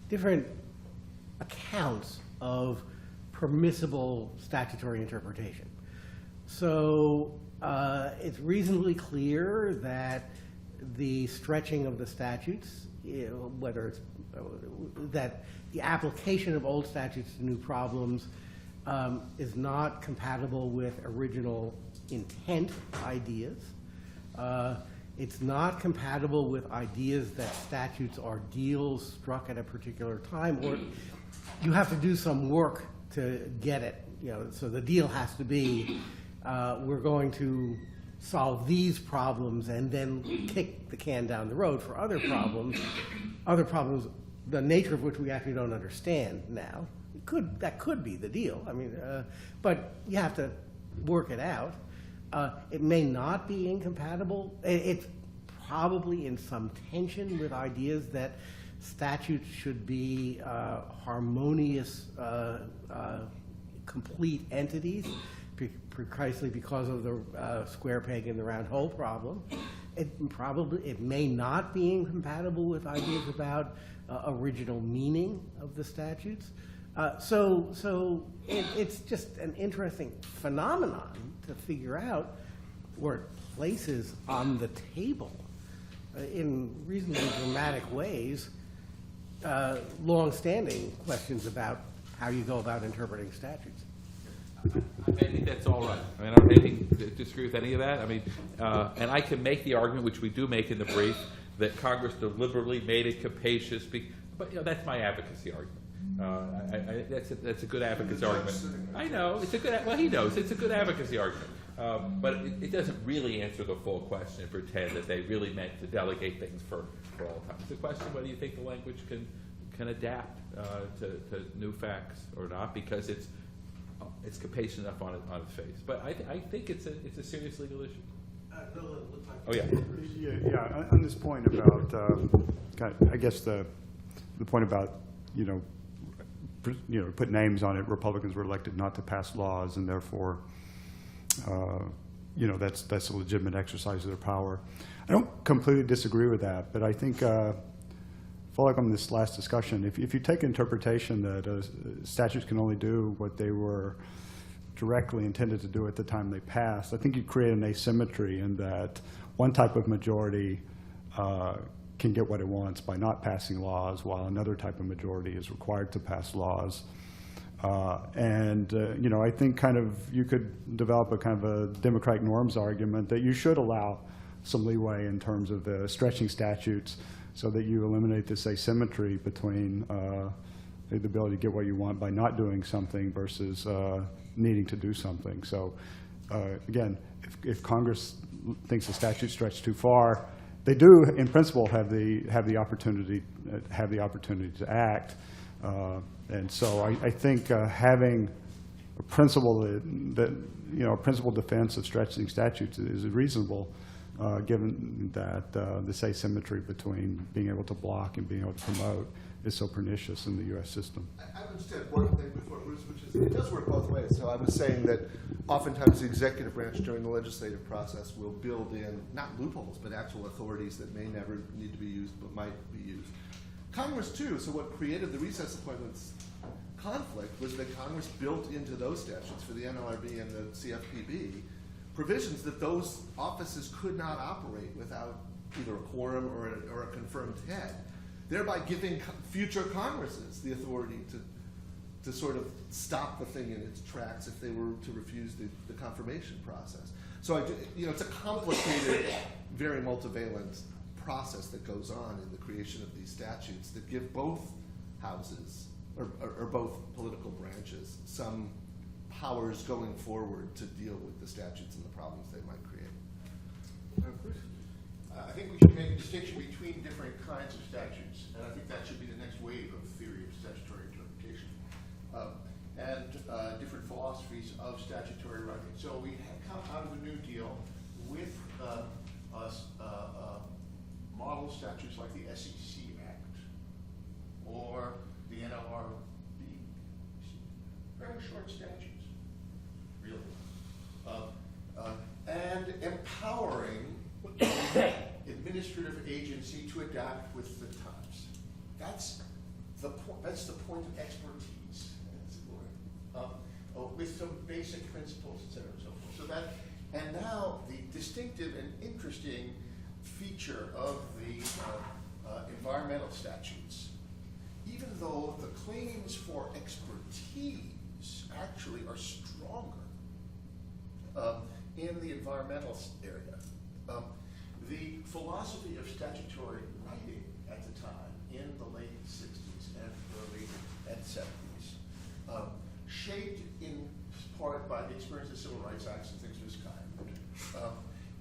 different accounts of permissible statutory interpretation. So it's reasonably clear that the stretching of the statutes, whether it's that the application of old statutes to new problems is not compatible with original intent ideas. It's not compatible with ideas that statutes are deals struck at a particular time, or you have to do some work to get it. So the deal has to be, we're going to solve these problems and then kick the can down the road for other problems, the nature of which we actually don't understand now. That could be the deal. I mean, but you have to work it out. It may not be incompatible. It's probably in some tension with ideas that statutes should be harmonious, complete entities, precisely because of the square peg in the round hole problem. It may not be incompatible with ideas about original meaning of the statutes. So it's just an interesting phenomenon to figure out where it places on the table in reasonably dramatic ways long-standing questions about how you go about interpreting statutes. I think that's all right. I mean, I don't have anything to disagree with any of that. I mean, and I can make the argument, which we do make in the brief, that Congress deliberately made it capacious. But that's my advocacy argument. That's a good advocacy argument. I know it's a good. Well, he knows it's a good advocacy argument. But it doesn't really answer the full question and pretend that they really meant to delegate things for all time. It's a question whether you think the language can adapt to new facts or not, because it's capacious enough on its face. But I think it's a serious legal issue. Nolan, looks like Oh yeah. Yeah. On this point about, I guess the point about put names on it. Republicans were elected not to pass laws, and therefore, that's a legitimate exercise of their power. I don't completely disagree with that, but I think, follow up on this last discussion, if you take interpretation that statutes can only do what they were directly intended to do at the time they passed, I think you create an asymmetry in that one type of majority can get what it wants by not passing laws, while another type of majority is required to pass laws. I think you could develop a kind of a democratic norms argument that you should allow some leeway in terms of stretching statutes so that you eliminate this asymmetry between the ability to get what you want by not doing something versus needing to do something. So again, if Congress thinks the statute stretched too far, they do, in principle, have the opportunity to act, and so I think having a principle a principal defense of stretching statutes is reasonable, given that this asymmetry between being able to block and being able to promote is so pernicious in the U.S. system. I would just add one thing before Bruce, which is it does work both ways. So I was saying that oftentimes the executive branch during the legislative process will build in, not loopholes, but actual authorities that may never need to be used but might be used. Congress, too. So what created the recess appointments conflict was that Congress built into those statutes for the NLRB and the CFPB provisions that those offices could not operate without either a quorum or a confirmed head, thereby giving future Congresses the authority to sort of stop the thing in its tracks if they were to refuse the confirmation process. So it's a complicated, very multivalent process that goes on in the creation of these statutes that give both houses or both political branches some powers going forward to deal with the statutes and the problems they might create. I think we should make a distinction between different kinds of statutes, and I think that should be the next wave of theory of statutory interpretation, and different philosophies of statutory writing. So we have come out of the New Deal with model statutes like the SEC Act or the NLRB, very short statutes, really, and empowering administrative agency to adapt with the times. That's the point. That's the point of expertise, as it were, with some basic principles, et cetera, and so forth. So that, and now the distinctive and interesting feature of the environmental statutes, even though the claims for expertise actually are stronger in the environmental area. The philosophy of statutory writing at the time, in the late 60s and early and 70s, shaped in part by the experience of civil rights acts and things of this kind,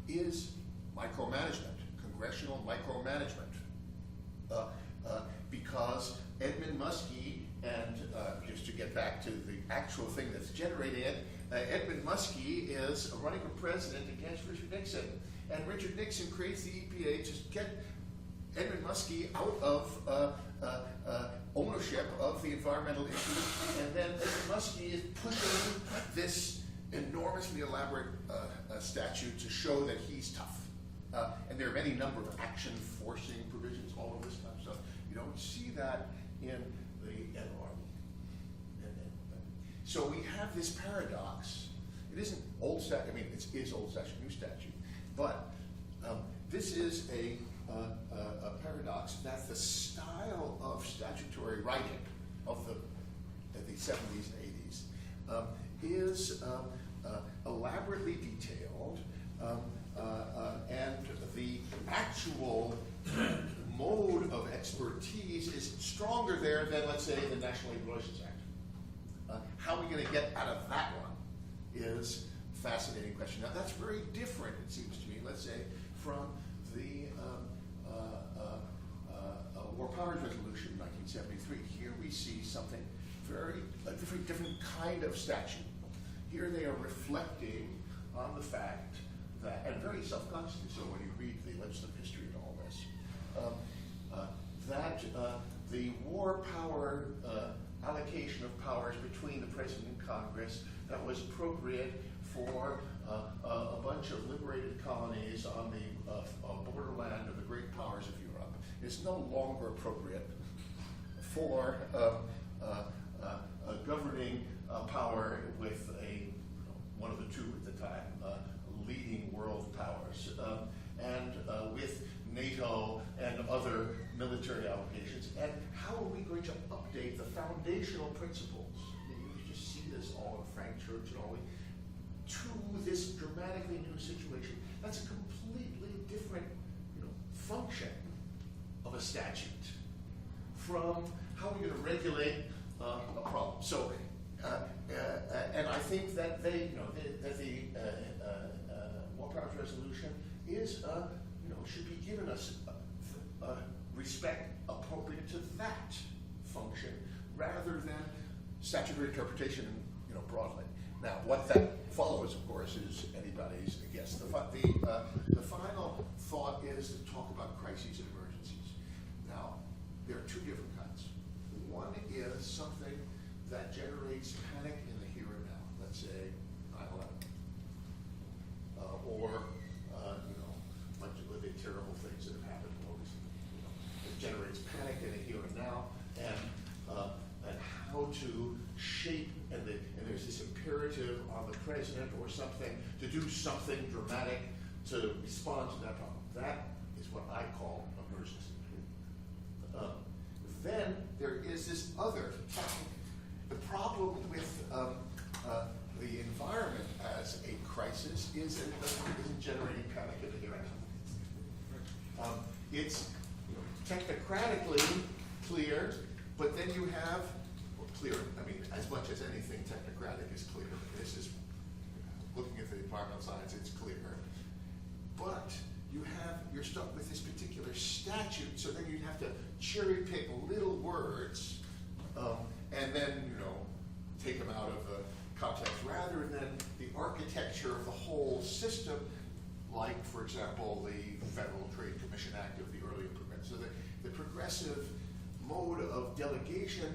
is micromanagement, congressional micromanagement. Because Edmund Muskie, and just to get back to the actual thing that's generating it, Edmund Muskie is running for president against Richard Nixon. And Richard Nixon creates the EPA to get Edmund Muskie out of ownership of the environmental issue. And then Edmund Muskie is pushing this enormously elaborate statute to show that he's tough. And there are any number of action forcing provisions, all of this kind of stuff. You don't see that in the NLRB. So we have this paradox. It isn't old statute. I mean, it is old statute, new statute. But this is a paradox that the style of statutory writing of the 70s and 80s is elaborately detailed, and the actual mode of expertise is stronger there than, let's say, the National Labor Relations Act. How are we going to get out of that one is a fascinating question. Now, that's very different, it seems to me, let's say, from the War Powers Resolution 1973. Here we see something a different kind of statute. Here they are reflecting on the fact that, and very self-consciously so when you read the legislative history and all this, that the war power allocation of powers between the President and Congress that was appropriate for a bunch of liberated colonies on the borderland of the great powers of Europe is no longer appropriate for a governing power with one of the two at the time leading world powers, and with NATO and other military obligations. And how are we going to update the foundational principles? You just see this all in Frank Church and all to this dramatically new situation. That's a completely different function of a statute from how we're going to regulate a problem. So, and I think that the War Powers Resolution is should be given us respect appropriate to that function rather than statutory interpretation, broadly. Now, what that follows, of course, is anybody's guess. The final thought is to talk about crises and emergencies. Now, there are two different kinds. One is something that generates panic in the here and now. Let's say 9/11, or much of the terrible things that have happened. It generates panic in the here and now, and how to shape, and there's this imperative on the president or something to do something dramatic to respond to that problem. That is what I call emergency. Then there is this other topic. The problem with the environment as a crisis is that it isn't generating panic in the here and now. it's technocratically clear, but then you have, well, clear, I mean, as much as anything technocratic is clear. This is, looking at the environmental science, it's clear. But you're stuck with this particular statute, so then you'd have to cherry pick little words, and then, take them out of the context, rather than the architecture of the whole system, like, for example, the Federal Trade Commission Act of the earlier progressive. So the progressive mode of delegation,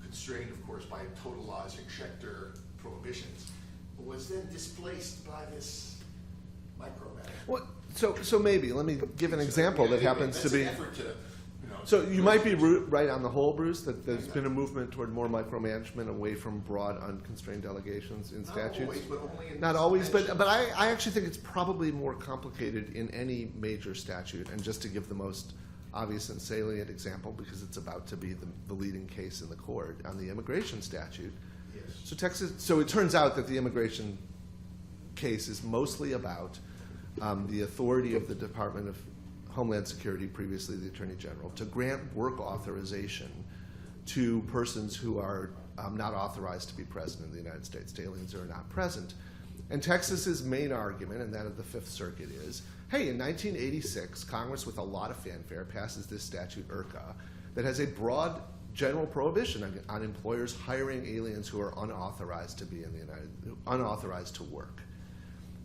constrained, of course, by totalizing Schechter prohibitions, was then displaced by this micromanagement. Well, so maybe, let me give an example that happens to be. That's an effort to, So you might be right on the whole, Bruce, that there's been a movement toward more micromanagement away from broad, unconstrained delegations in statutes. Not always, but only in Not this always, dimension. but I actually think it's probably more complicated in any major statute. And just to give the most obvious and salient example, because it's about to be the leading case in the court on the immigration statute. Yes. So it turns out that the immigration case is mostly about the authority of the Department of Homeland Security, previously the Attorney General, to grant work authorization to persons who are not authorized to be present in the United States, to aliens who are not present. And Texas's main argument, and that of the Fifth Circuit, is, hey, in 1986, Congress, with a lot of fanfare, passes this statute, IRCA, that has a broad general prohibition on employers hiring aliens who are unauthorized to be in unauthorized to work.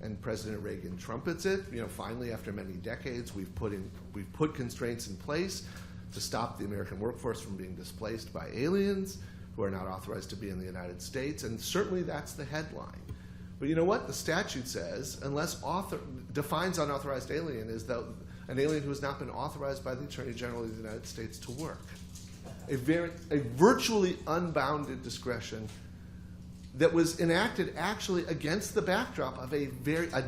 And President Reagan trumpets it. Finally, after many decades, we've put constraints in place to stop the American workforce from being displaced by aliens who are not authorized to be in the United States. And certainly that's the headline. But you know what? The statute says, defines unauthorized alien as an alien who has not been authorized by the Attorney General of the United States to work. A virtually unbounded discretion that was enacted actually against the backdrop of a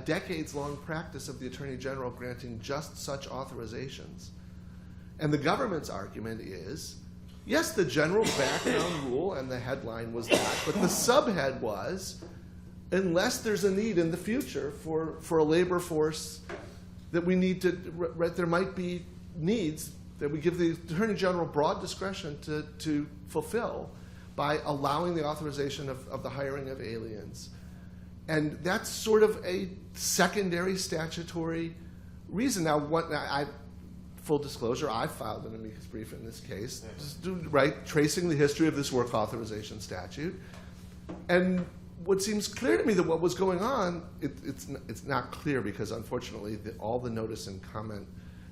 decades-long practice of the Attorney General granting just such authorizations. And the government's argument is, yes, the general background rule and the headline was that, but the subhead was, unless there's a need in the future for a labor force that we need to, there might be needs that we give the Attorney General broad discretion to fulfill by allowing the authorization of the hiring of aliens. And that's sort of a secondary statutory reason. Now, full disclosure, I filed an amicus brief in this case, tracing the history of this work authorization statute. And what seems clear to me that what was going on, it's not clear because unfortunately all the notice and comment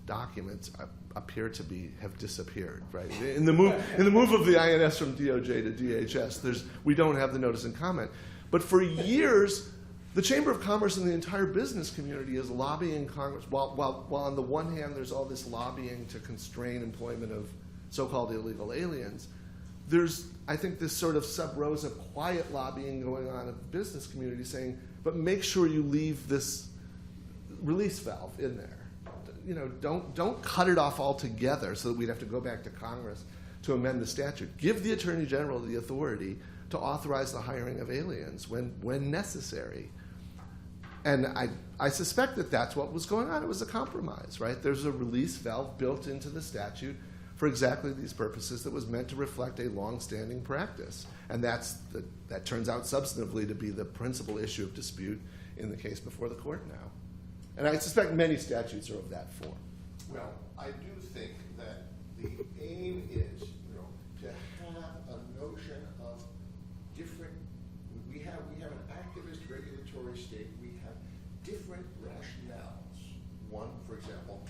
documents appear to have disappeared, right? In the move of the INS from DOJ to DHS, we don't have the notice and comment. But for years, the Chamber of Commerce and the entire business community is lobbying Congress, while on the one hand there's all this lobbying to constrain employment of so-called illegal aliens, there's, I think, this sort of sub rosa quiet lobbying going on in the business community saying, but make sure you leave this release valve in there. Don't cut it off altogether so that we'd have to go back to Congress to amend the statute. Give the Attorney General the authority to authorize the hiring of aliens when necessary. And I suspect that that's what was going on. It was a compromise, right? There's a release valve built into the statute for exactly these purposes that was meant to reflect a long-standing practice. And that turns out substantively to be the principal issue of dispute in the case before the court now. And I suspect many statutes are of that form. Well, I do think that the aim is, to have a notion of different. We have an activist regulatory state. We have different rationales. One, for example,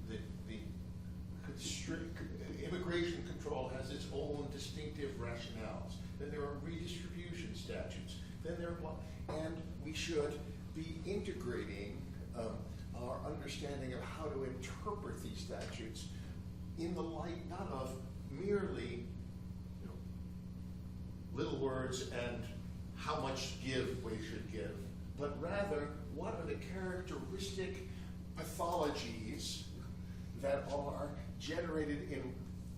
the immigration control has its own distinctive rationales. Then there are redistribution statutes. Then and we should be integrating our understanding of how to interpret these statutes in the light not of merely little words and how much give we should give, but rather what are the characteristic pathologies that are generated in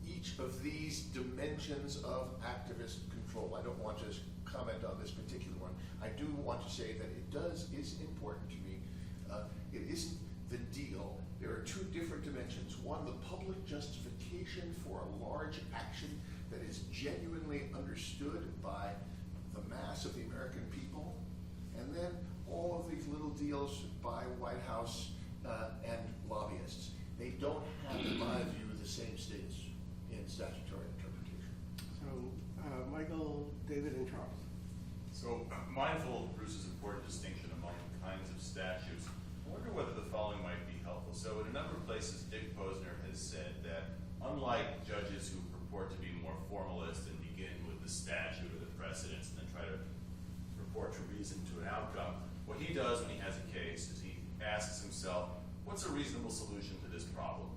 each of these dimensions of activist control. I don't want to comment on this particular one. I do want to say that is important to me. It isn't the deal, there are two different dimensions. One, the public justification for a large action that is genuinely understood by the mass of the American people, and then all of these little deals by White House and lobbyists. They don't have, in my view, the same status in statutory interpretation. So, Michael, David, and Charles. So, mindful of Bruce's important distinction among kinds of statutes, I wonder whether the following might be helpful. So, in a number of places, Dick Posner has said that unlike judges who purport to be more formalist and begin with the statute or the precedents and then try to purport to reason to an outcome, what he does when he has a case is he asks himself, what's a reasonable solution to this problem?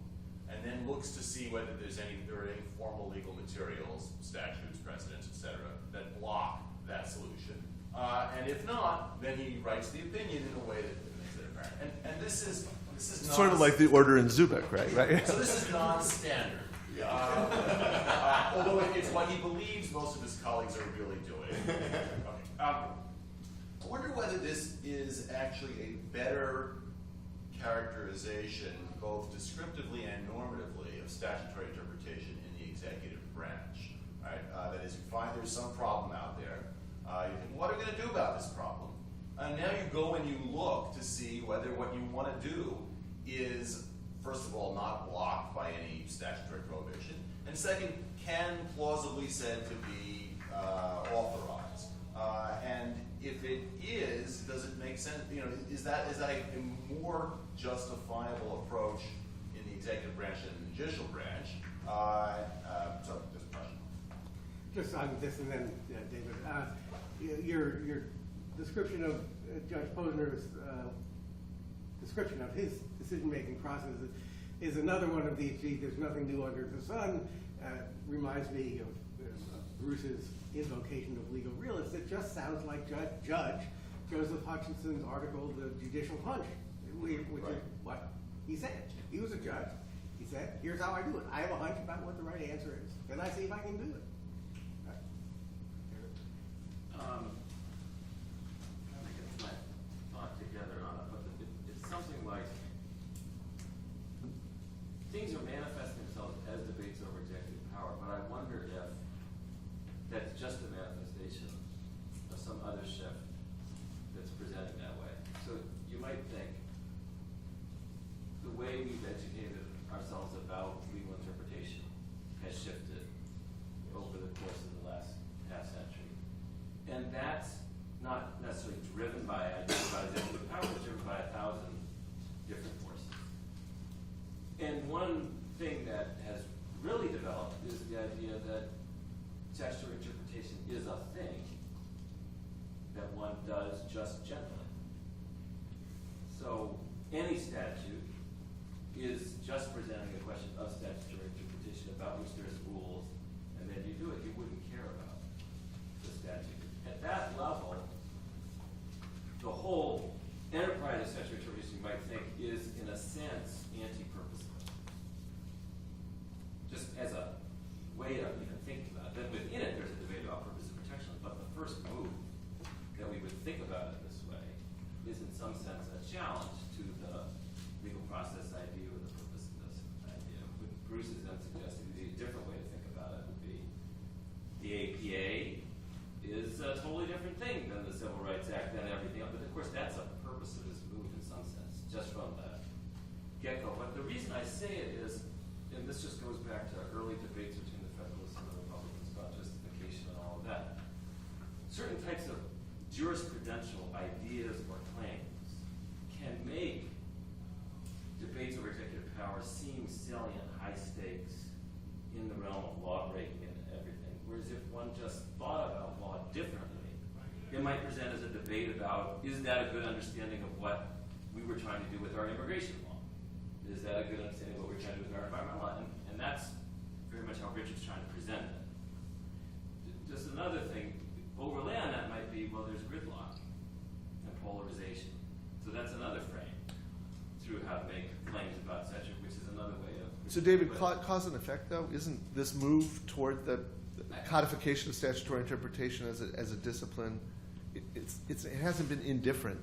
And then looks to see whether there are any formal legal materials, statutes, precedents, etc., that block that solution. And if not, then he writes the opinion in a way that makes it apparent. And this is Sort of like the order in Zubik, right? So this is non-standard. Although it's what he believes most of his colleagues are really doing. Okay. I wonder whether this is actually a better characterization, both descriptively and normatively, of statutory interpretation in the executive branch. Right? That is, you find there's some problem out there. You think, what are we going to do about this problem? And now you go and you look to see whether what you want to do is, first of all, not blocked by any statutory prohibition, and second, can plausibly said to be authorized. And if it is, does it make sense? You know, is that a more justifiable approach in the executive branch than the judicial branch? So, just a question. Just on this and then, David, your description of Judge Posner's description of his decision-making process is another one of these, gee, there's nothing new under the sun. Reminds me of Bruce's invocation of legal realists. It just sounds like Judge Joseph Hutchinson's article, The Judicial Hunch, which is what he said. He was a judge. He said, here's how I do it. I have a hunch about what the right answer is. Then I see if I can do it. Trying to get my thought together on it, but it's something like things are manifesting themselves as debates over executive power, but I wonder if that's just a manifestation of some other shift that's presenting that way. So you might think the way we've educated ourselves about legal interpretation has shifted over the course of the last half century. And that's not necessarily driven by ideas about executive power, it's driven by 1,000 different forces. And one thing that has really developed is the idea that statutory interpretation is a thing that one does just generally. So any statute is just presenting a question of statutory interpretation about which there's rules, and then you do it. You wouldn't care about the statute. At that level, the whole enterprise of statutory interpretation, you might think, is in a sense anti-purposive. Just as a way of even thinking about it. Then within it, there's a debate about purposive protection, but the first move that we would think about it this way is in some sense a challenge to the legal process idea or the purposiveness idea. What Bruce is then suggesting would be a different way to think about it would be the APA is a totally different thing than the Civil Rights Act and everything else. But of course, that's a purposive move in some sense, just from the get-go. But the reason I say it is, and this just goes back to early debates between the Federalists and the Republicans about justification and all of that. Certain types of jurisprudential ideas or claims can make debates over executive power seem salient, high stakes in the realm of law breaking and everything. Whereas if one just thought about law differently, it might present as a debate about, is that a good understanding of what we were trying to do with our immigration law? Is that a good understanding of what we're trying to do with our environmental law? And that's very much how Richard's trying to present it. Just another thing, overlay on that might be, well, there's gridlock and polarization. So that's another frame through how to make claims about statute, which is another way of... So David, cause and effect though, isn't this move toward the codification of statutory interpretation as a discipline, it hasn't been indifferent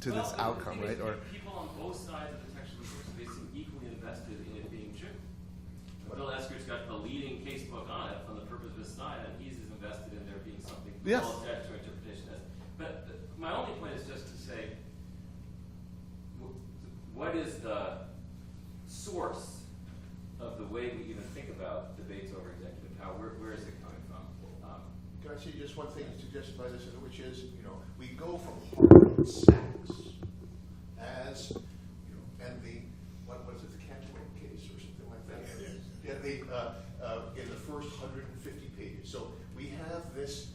to to this Well, outcome, the thing right? is, people on both sides of the textual resource base seem equally invested in it being true. Bill Esker's got the leading casebook on it from the purpose of his side, and he's as invested in there being something Yes. called statutory interpretation as. But my only point is just to say, what is the source of the way we even think about debates over executive power? Where is it coming from? Can I say just one thing suggested by this, which is, we go from hard Sachs as, and what was it, the Cantaloupe case or something like that? Yeah, in the first 150 pages. So we have this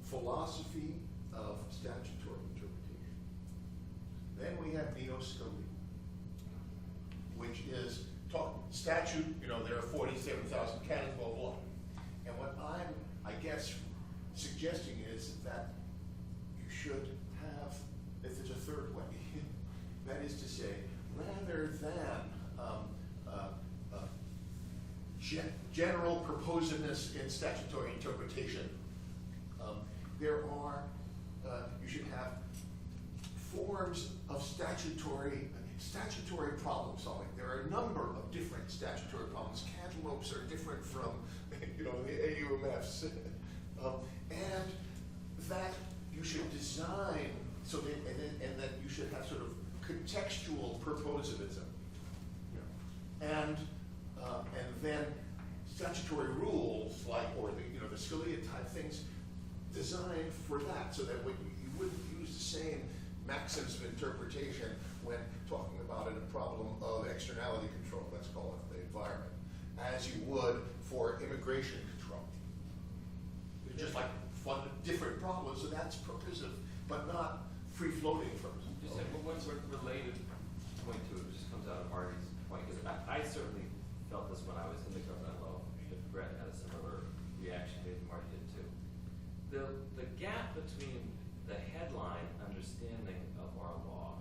philosophy of statutory interpretation. Then we have neo-Scalia, which is statute, there are 47,000 canons, blah, blah. And what I'm, I guess, suggesting is that you should have, if there's a third way, that is to say, rather than general purposiveness in statutory interpretation, there are, you should have forms of statutory problem solving. There are a number of different statutory problems. Cantaloupes are different from, the AUMFs. And that you should design so that, and that you should have sort of contextual purposivism. And then statutory rules or the Scalia type things designed for that, so that you wouldn't use the same maxims of interpretation when talking about a problem of externality control, let's call it the environment, as you would for immigration control. They're just like different problems, so that's purposive, but not free-floating purposive. Just one sort of related point to it, which just comes out of Marty's point, because I certainly felt this when I was in the government law. If Brett had a similar reaction, maybe Marty did too. The gap between the headline understanding of our law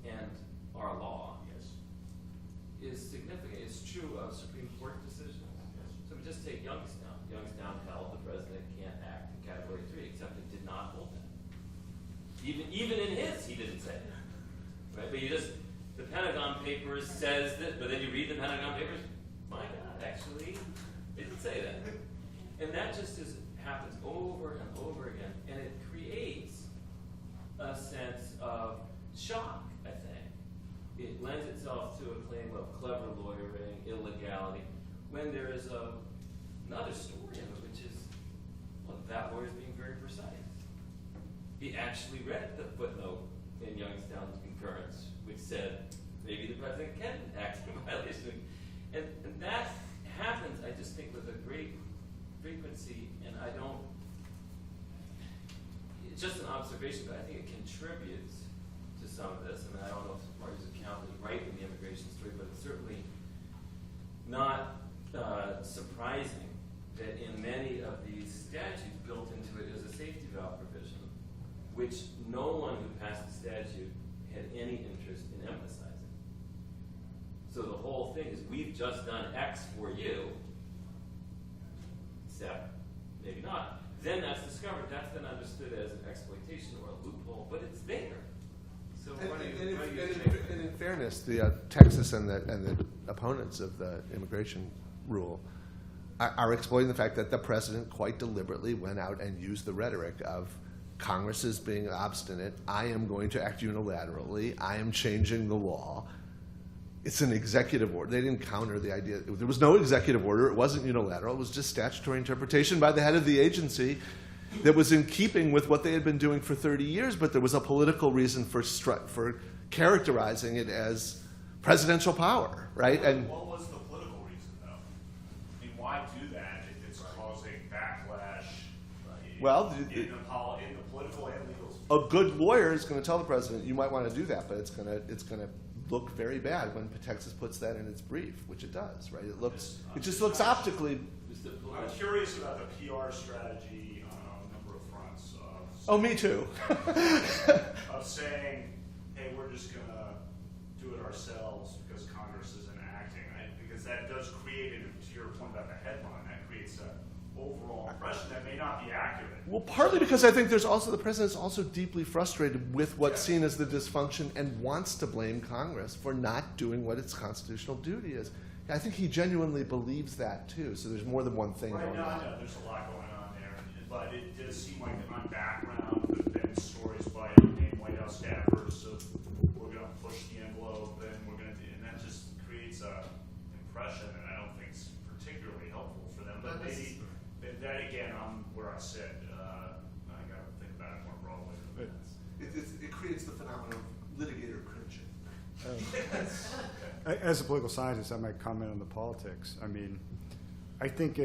and our law is significant. It's true of Supreme Court decisions. So we just take Youngstown. Youngstown held the president can't act in Category 3, except it did not hold that. Even in his, he didn't say it. Right? But the Pentagon Papers says that, but then you read the Pentagon Papers, my God, actually, it didn't say that. And that just happens over and over again, and it creates a sense of shock, I think. It lends itself to a claim of clever lawyering, illegality, when there is another story in it, which is, look, that lawyer's being very precise. He actually read the footnote in Youngstown's concurrence, which said maybe the president can act in violation. And that happens, I just think, with a great frequency, and it's just an observation, but I think it contributes to some of this. I mean, I don't know if Marty's account is right in the immigration story, but it's certainly not surprising that in many of these statutes built into it is a safety valve provision, which no one who passed the statute had any interest in emphasizing. So the whole thing is, we've just done X for you, except maybe not. Then that's discovered, that's then understood as an exploitation or a loophole, but it's there. So And in fairness, the Texas and the opponents of the immigration rule are exploiting the fact that the president quite deliberately went out and used the rhetoric of Congress is being obstinate, I am going to act unilaterally, I am changing the law. It's an executive order. They didn't counter the idea. There was no executive order. It wasn't unilateral. It was just statutory interpretation by the head of the agency that was in keeping with what they had been doing for 30 years, but there was a political reason for characterizing it as presidential power, right? And what was the political reason, though? I mean, why do that if it's causing backlash well, in the political and legal sphere? a good lawyer is going to tell the president, you might want to do that, but it's going to look very bad when Texas puts that in its brief, which it does, right? It just looks optically. I'm curious about the PR strategy on a number of fronts. Oh, me too. Of saying, hey, we're just going to do it ourselves because Congress isn't acting. Because that does create, to your point about the headline, that creates a, overall impression that may not be accurate. Well, partly because I think there's also, the president is also deeply frustrated with what's seen as the dysfunction and wants to blame Congress for not doing what its constitutional duty is. I think he genuinely believes that too, so there's more than one thing Right going now, I on. know there's a lot going on there, but it does seem like in my background, there's been stories by unnamed White House staffers of we're going to push the envelope and we're going to, and that just creates a impression that I don't think is particularly helpful for them. But maybe that again, I'm where I sit. I got to think about it more broadly. It creates the phenomenon of litigator cringing. As a political scientist, I might comment on the politics. I mean, I think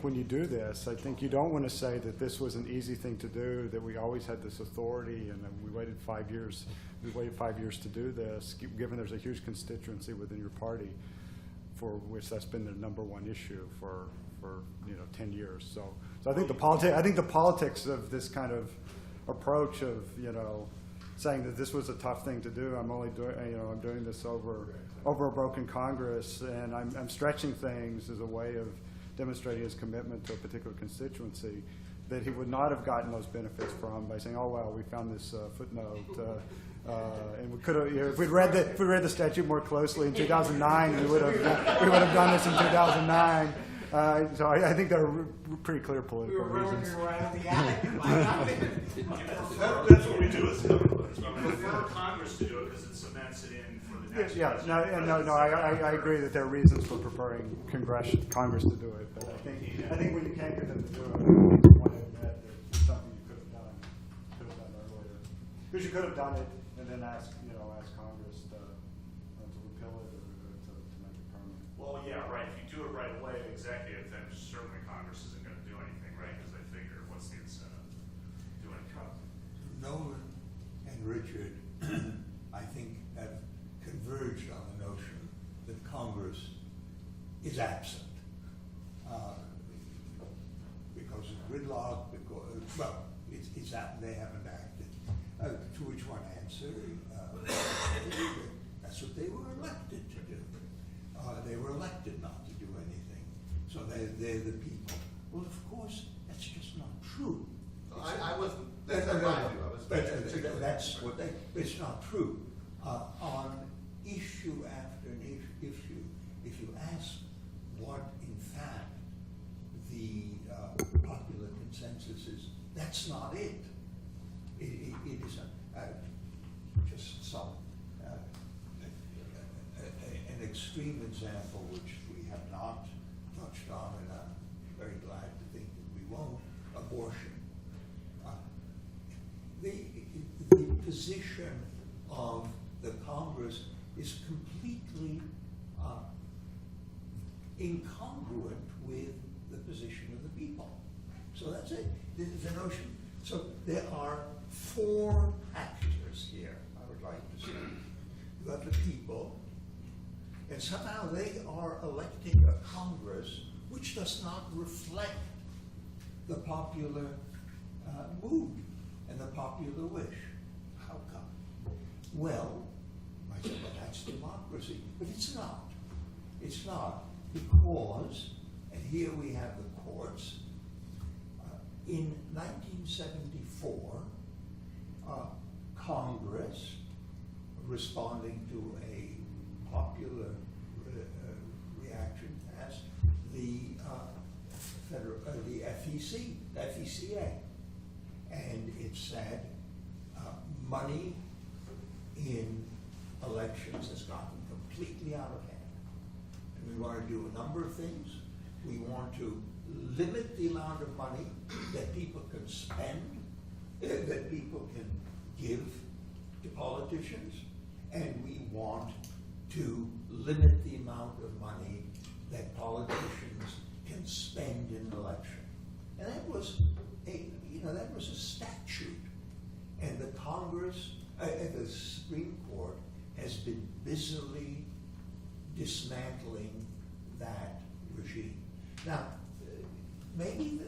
when you do this, I think you don't want to say that this was an easy thing to do, that we always had this authority, and that we waited 5 years. We waited 5 years to do this, given there's a huge constituency within your party, for which that's been the #1 issue for 10 years. So I think the politics of this kind of approach of saying that this was a tough thing to do. I'm only doing I'm doing this over a broken Congress, and I'm stretching things as a way of demonstrating his commitment to a particular constituency that he would not have gotten those benefits from by saying, oh well, we found this footnote, and we could have, if we'd read the statute more closely in 2009, we would have done this in 2009. So I think there are pretty clear We political were running reasons. around the attic. That's what we do as government. We prefer Congress to do it because it cements it in for the next Yeah, president. no, I agree that there are reasons for preferring Congress to do it, but I think when you can't get them to do it, you want to admit that it's something you could have done earlier. Because you could have done it and then ask Congress to repeal it or to make it permanent. Well, yeah, right. If you do it right away, executive, then certainly Congress isn't going to do anything, right? Because they figure, what's the incentive? Doing it. Nolan and Richard, I think, have converged on the notion that Congress is absent because of gridlock. It's that they haven't acted. To which one answer, that's what they were elected to do. They were elected not to do anything, so they're the people. Well, of course, that's just not true. I wasn't. That's not my view. That's what they. It's not true. On issue after an issue, if you ask what, in fact, the popular consensus is, that's not it. It isn't. Just some an extreme example, which we have not touched on, and I'm very glad to think that we won't. Abortion. The position of the Congress is completely incongruent with the position of the people. So that's it. The notion. So there are 4 actors here, I would like to say. You have the people, and somehow they are electing a Congress which does not reflect the popular mood and the popular wish. How come? Well, I said, well, that's democracy. But it's not. It's not, because, and here we have the courts, in 1974, Congress, responding to a popular reaction, passed the FECA, and it said money in elections has gotten completely out of hand, and we want to do a number of things. We want to limit the amount of money that people can spend, that people can give to politicians, and we want to limit the amount of money that politicians can spend in an election. And that was a statute, and the Congress, the Supreme Court has been busily dismantling that regime. Now, maybe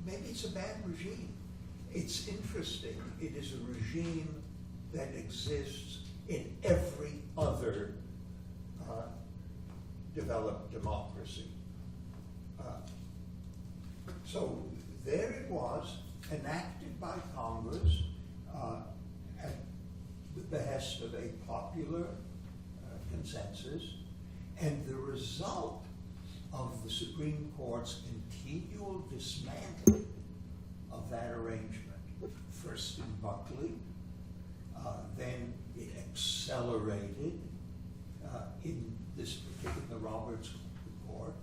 it's a bad regime. It's interesting. It is a regime that exists in every other developed democracy. So there it was, enacted by Congress at the behest of a popular consensus, and the result of the Supreme Court's continual dismantling of that arrangement. First in Buckley, then it accelerated in this particular Roberts Court.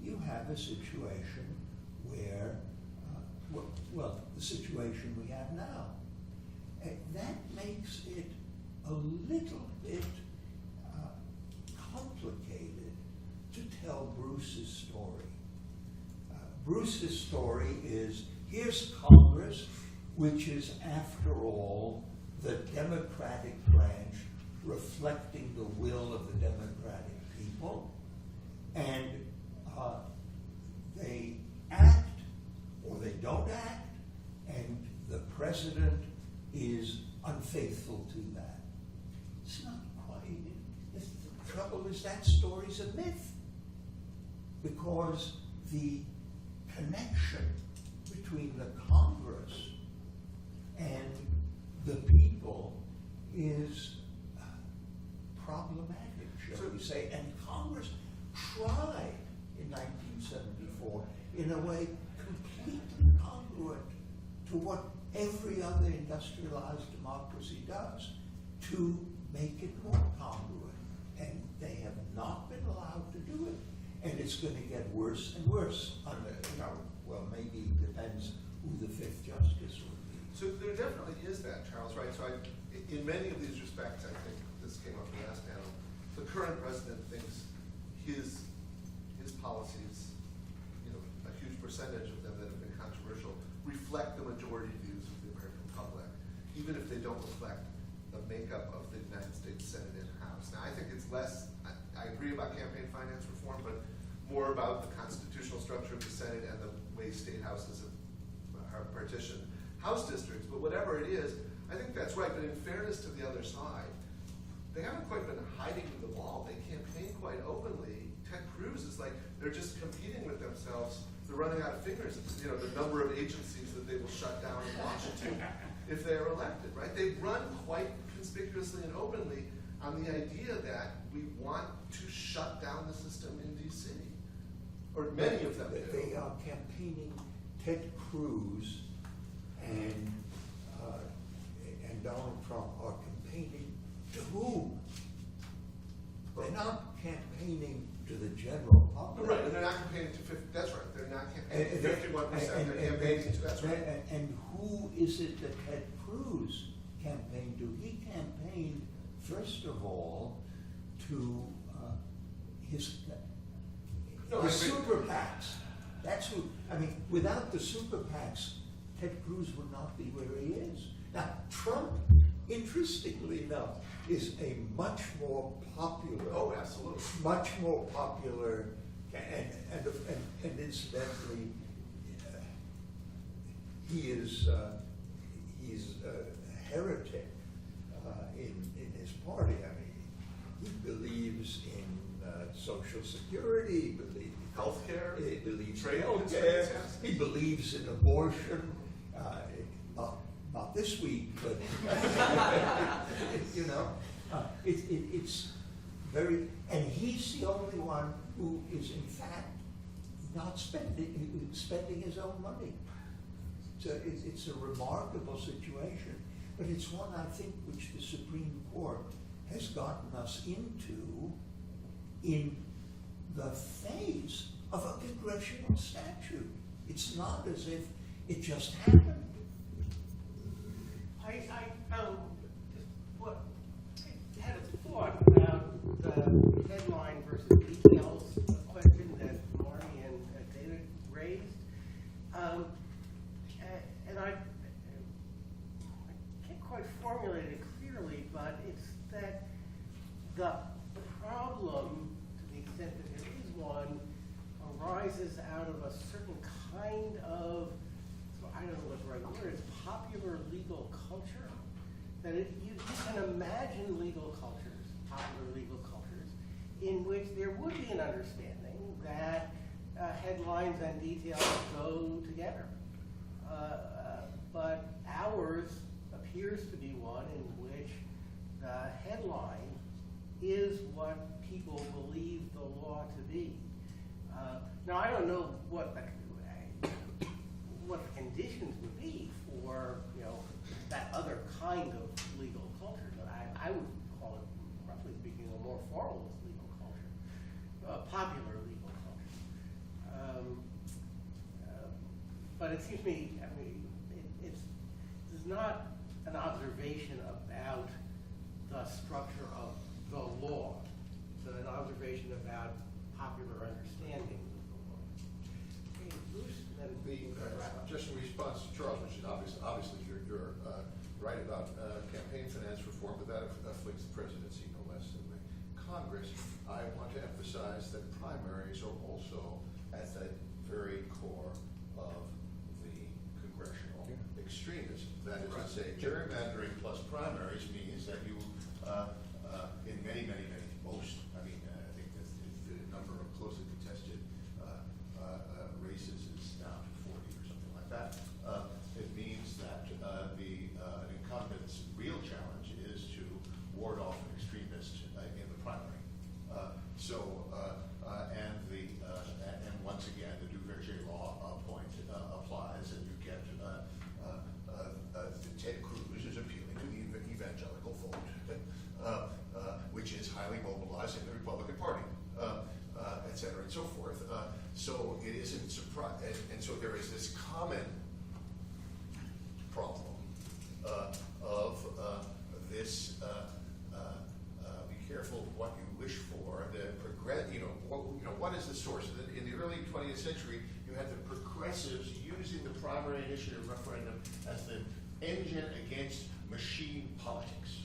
You have a situation where, well, the situation we have now. That makes it a little bit complicated to tell Bruce's story. Bruce's story is, here's Congress, which is, after all, the Democratic branch reflecting the will of the Democratic people, and they act or they don't act, and the president is unfaithful to that. It's not quite. The trouble is that story's a myth, because the connection between the Congress and the people is problematic, shall we say. And Congress tried in 1974 in a way completely congruent to what every other industrialized democracy does, to make it more congruent. And they have not been allowed to do it. And it's going to get worse and worse under, well, maybe it depends who the fifth justice would be. So there definitely is that, Charles, right? So in many of these respects, I think this came up in the last panel, the current president thinks his policies, a huge percentage of them that have been controversial, reflect the majority views of the American public, even if they don't reflect the makeup of the United States Senate and House. Now, I think it's less, I agree about campaign finance reform, but more about the constitutional structure of the Senate and the way state houses are partitioned. House districts, but whatever it is, I think that's right. But in fairness to the other side, they haven't quite been hiding the ball. They campaign quite openly. Ted Cruz is like, they're just competing with themselves. They're running out of fingers. The number of agencies that they will shut down in Washington if they are elected, right? They run quite conspicuously and openly on the idea that we want to shut down the system in D.C. Or many of them do. They are campaigning. Ted Cruz and Donald Trump are campaigning to whom? They're not campaigning to the general public. Right, and they're not campaigning to 50. That's right. They're not campaigning to 51%. They're campaigning to. That's right. And who is it that Ted Cruz campaigned to? He campaigned, first of all, to his super PACs. That's who. I mean, without the super PACs, Ted Cruz would not be where he is. Now, Trump, interestingly enough, is a much more popular. Oh, absolutely. Much more popular, and incidentally, he's a heretic in his party. I mean, he believes in Social Security. He believes Healthcare. He believes in trade. healthcare. He believes in abortion. Not this week, but it's very. And he's the only one who is, in fact, not spending his own money. So it's a remarkable situation, but it's one, I think, which the Supreme Court has gotten us into in the face of a congressional statute. It's not as if it just happened. I had a thought about the headline versus details question that Marty and David raised. And I can't quite formulate it clearly, but it's that the problem, to the extent that there is one, arises out of a certain kind of, I don't know what the right word is, popular legal culture. That you can imagine legal cultures, popular legal cultures, in which there would be an understanding that headlines and details go together. But ours appears to be one in which the headline is what people believe the law to be. Now, I don't know what the conditions would be for, that other kind of legal culture, but I would call it, roughly speaking, a more formalist legal culture, popular legal culture. But it seems to me, it's not an observation about the structure of the law. It's an observation about popular understanding of the law. Okay, Bruce, then wrap up. Just in response to Charles, which is obviously you're right about campaign finance reform, but that afflicts the presidency no less than the Congress. I want to emphasize that primaries are also at the very core of the congressional extremism. That is to say, gerrymandering plus primaries means that you, in many, most, I think that the number of closely contested races is down to 40 or something like that. It means that an incumbent's real challenge is to ward off an extremist in the primary. And once again, the Duverger law point applies, and you get Ted Cruz is appealing to the evangelical vote, which is highly mobilized in the Republican Party, et cetera, and so forth. So it isn't surprising, and so there is this common problem of this. Be careful what you wish for. What is the source? In the early 20th century, you had the progressives using the primary initiative referendum as the engine against machine politics.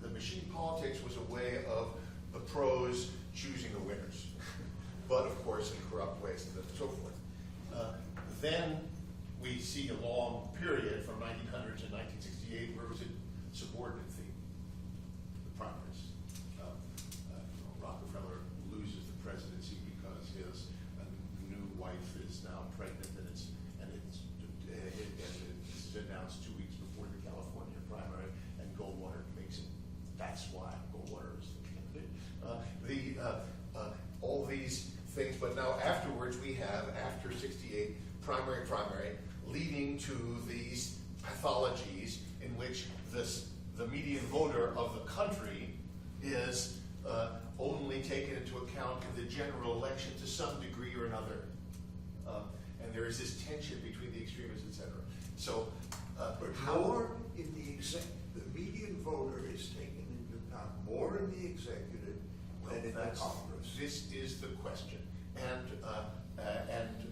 The machine politics was a way of the pros choosing the winners, but of course in corrupt ways and so forth. Then we see a long period from 1900 to 1968 where it was a subordinate theme, the primaries. Rockefeller loses the presidency because his new wife is now pregnant, and it's announced 2 weeks before the California primary, and Goldwater makes it. That's why Goldwater is the candidate. All these things, but now afterwards we have, after 68, primary, leading to these pathologies in which the median voter of the country is only taken into account in the general election to some degree or another. And there is this tension between the extremists, et cetera. So, But more in the median voter is taken into account more in the executive than in the Congress. This is the question, and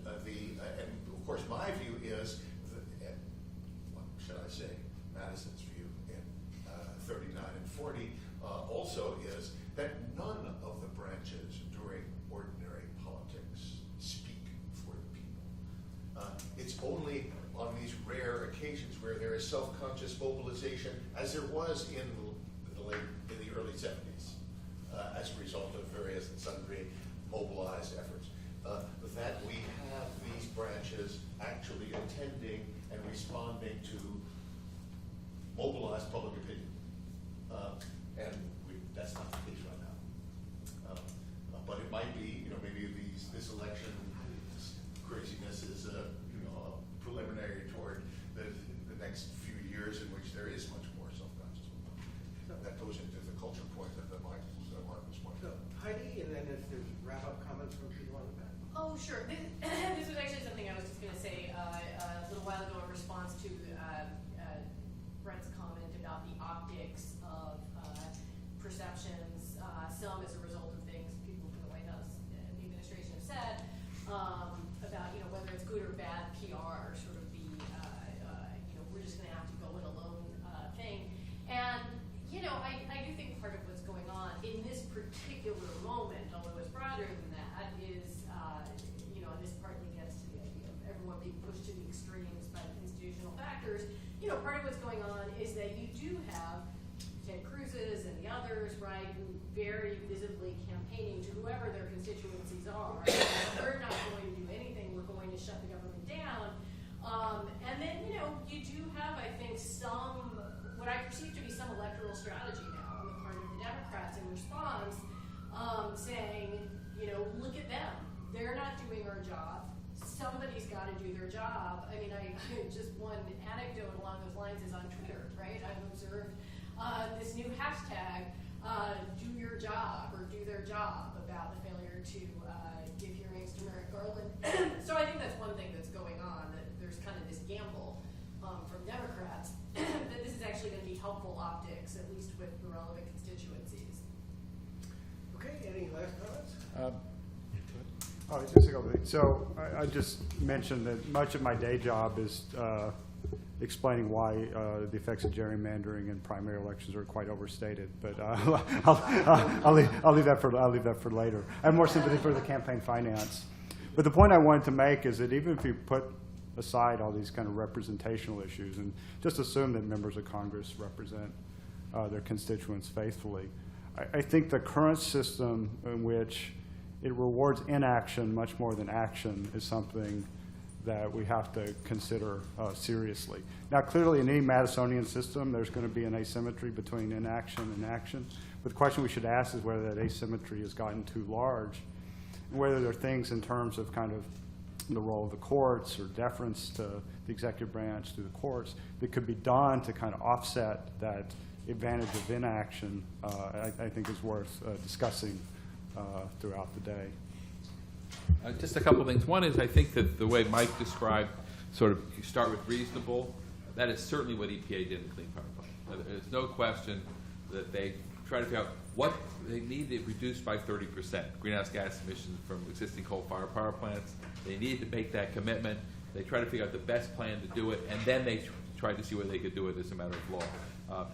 of course my view is, what should I say? Madison's view in 39 and 40 also is that none of the branches during ordinary politics speak for the people. It's only on these rare occasions where there is self-conscious mobilization, as there was in the early 70s, as a result of various and sundry mobilized efforts, that we have these branches actually attending and responding to mobilized public opinion. That's not the case right now. But it might be, maybe this election craziness is a preliminary toward the next few years in which there is much more self-conscious. That goes into the culture point that Mark was pointing. So Heidi, and then if there's wrap-up comments from people on the back. Oh, sure. This was actually something I was just going to say a little while ago in response to Brent's comment about the optics of perceptions, some as a result of things people from the White House and the administration have said about whether it's good or bad PR, or sort of the we're just going to have to go it alone thing. And I do think part of what's going on in this particular moment, although it's broader than that, is and this partly gets to the idea of everyone being pushed to the extremes by institutional factors. Part of what's going on is that you do have Crises and the others, right, who very visibly campaigning to whoever their constituencies are. We're not going to do anything. We're going to shut the government down. And then, you know, you do have, I think, some, what I perceive to be some electoral strategy now on the part of the Democrats in response, saying, you know, look at them. They're not doing our job. Somebody's got to do their job. I mean, I just one anecdote along those lines is on Twitter, right? I've observed this new hashtag, do your job or do their job, about the failure to give hearings to Merrick Garland. So I think that's one thing that's going on, that there's kind of this gamble from Democrats that this is actually going to be helpful optics, at least with the relevant constituencies. Okay, any last comments? Oh, just a couple things. So I just mentioned that much of my day job is explaining why the effects of gerrymandering in primary elections are quite overstated. But I'll leave that for later. I have more sympathy for the campaign finance. But the point I wanted to make is that even if you put aside all these kind of representational issues and just assume that members of Congress represent their constituents faithfully, I think the current system in which it rewards inaction much more than action is something that we have to consider seriously. Now, clearly, in any Madisonian system, there's going to be an asymmetry between inaction and action. But the question we should ask is whether that asymmetry has gotten too large, and whether there are things in terms of kind of the role of the courts or deference to the executive branch to the courts that could be done to kind of offset that advantage of inaction, I think is worth discussing throughout the day. Just a couple of things. One is, I think that the way Mike described, sort of, you start with reasonable. That is certainly what EPA did in Clean Power Plan. There's no question that they try to figure out what they need to reduce by 30% greenhouse gas emissions from existing coal-fired power plants. They need to make that commitment. They try to figure out the best plan to do it, and then they tried to see whether they could do it as a matter of law.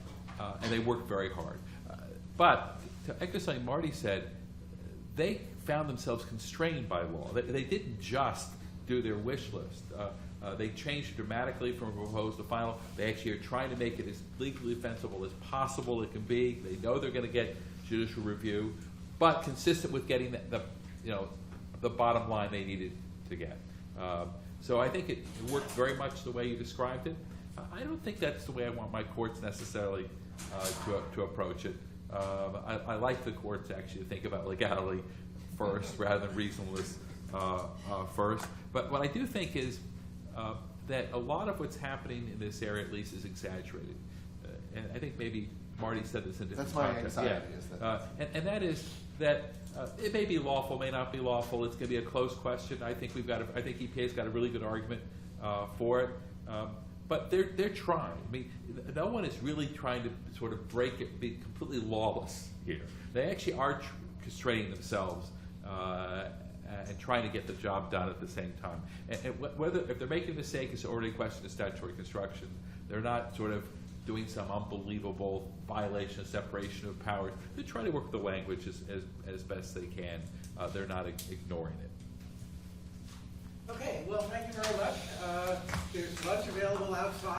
And they worked very hard. But to echo something Marty said, they found themselves constrained by law. They didn't just do their wish list. They changed dramatically from a proposed to final. They actually are trying to make it as legally defensible as possible it can be. They know they're going to get judicial review, but consistent with getting the bottom line they needed to get. So I think it worked very much the way you described it. I don't think that's the way I want my courts necessarily to approach it. I like the courts actually to think about legality first rather than reasonableness first. But what I do think is that a lot of what's happening in this area, at least, is exaggerated. And I think maybe Marty said this in different That's my contexts. anxiety. Yeah. Is that And that is that it may be lawful, may not be lawful. It's going to be a close question. I think I think EPA's got a really good argument for it. But they're trying. I mean, no one is really trying to sort of break it, be completely lawless here. They actually are constraining themselves and trying to get the job done at the same time. And whether if they're making a mistake, it's already a question of statutory construction. They're not sort of doing some unbelievable violation of separation of powers. They try to work the language as best they can. They're not ignoring it. Okay, well, thank you very much. There's lunch available outside.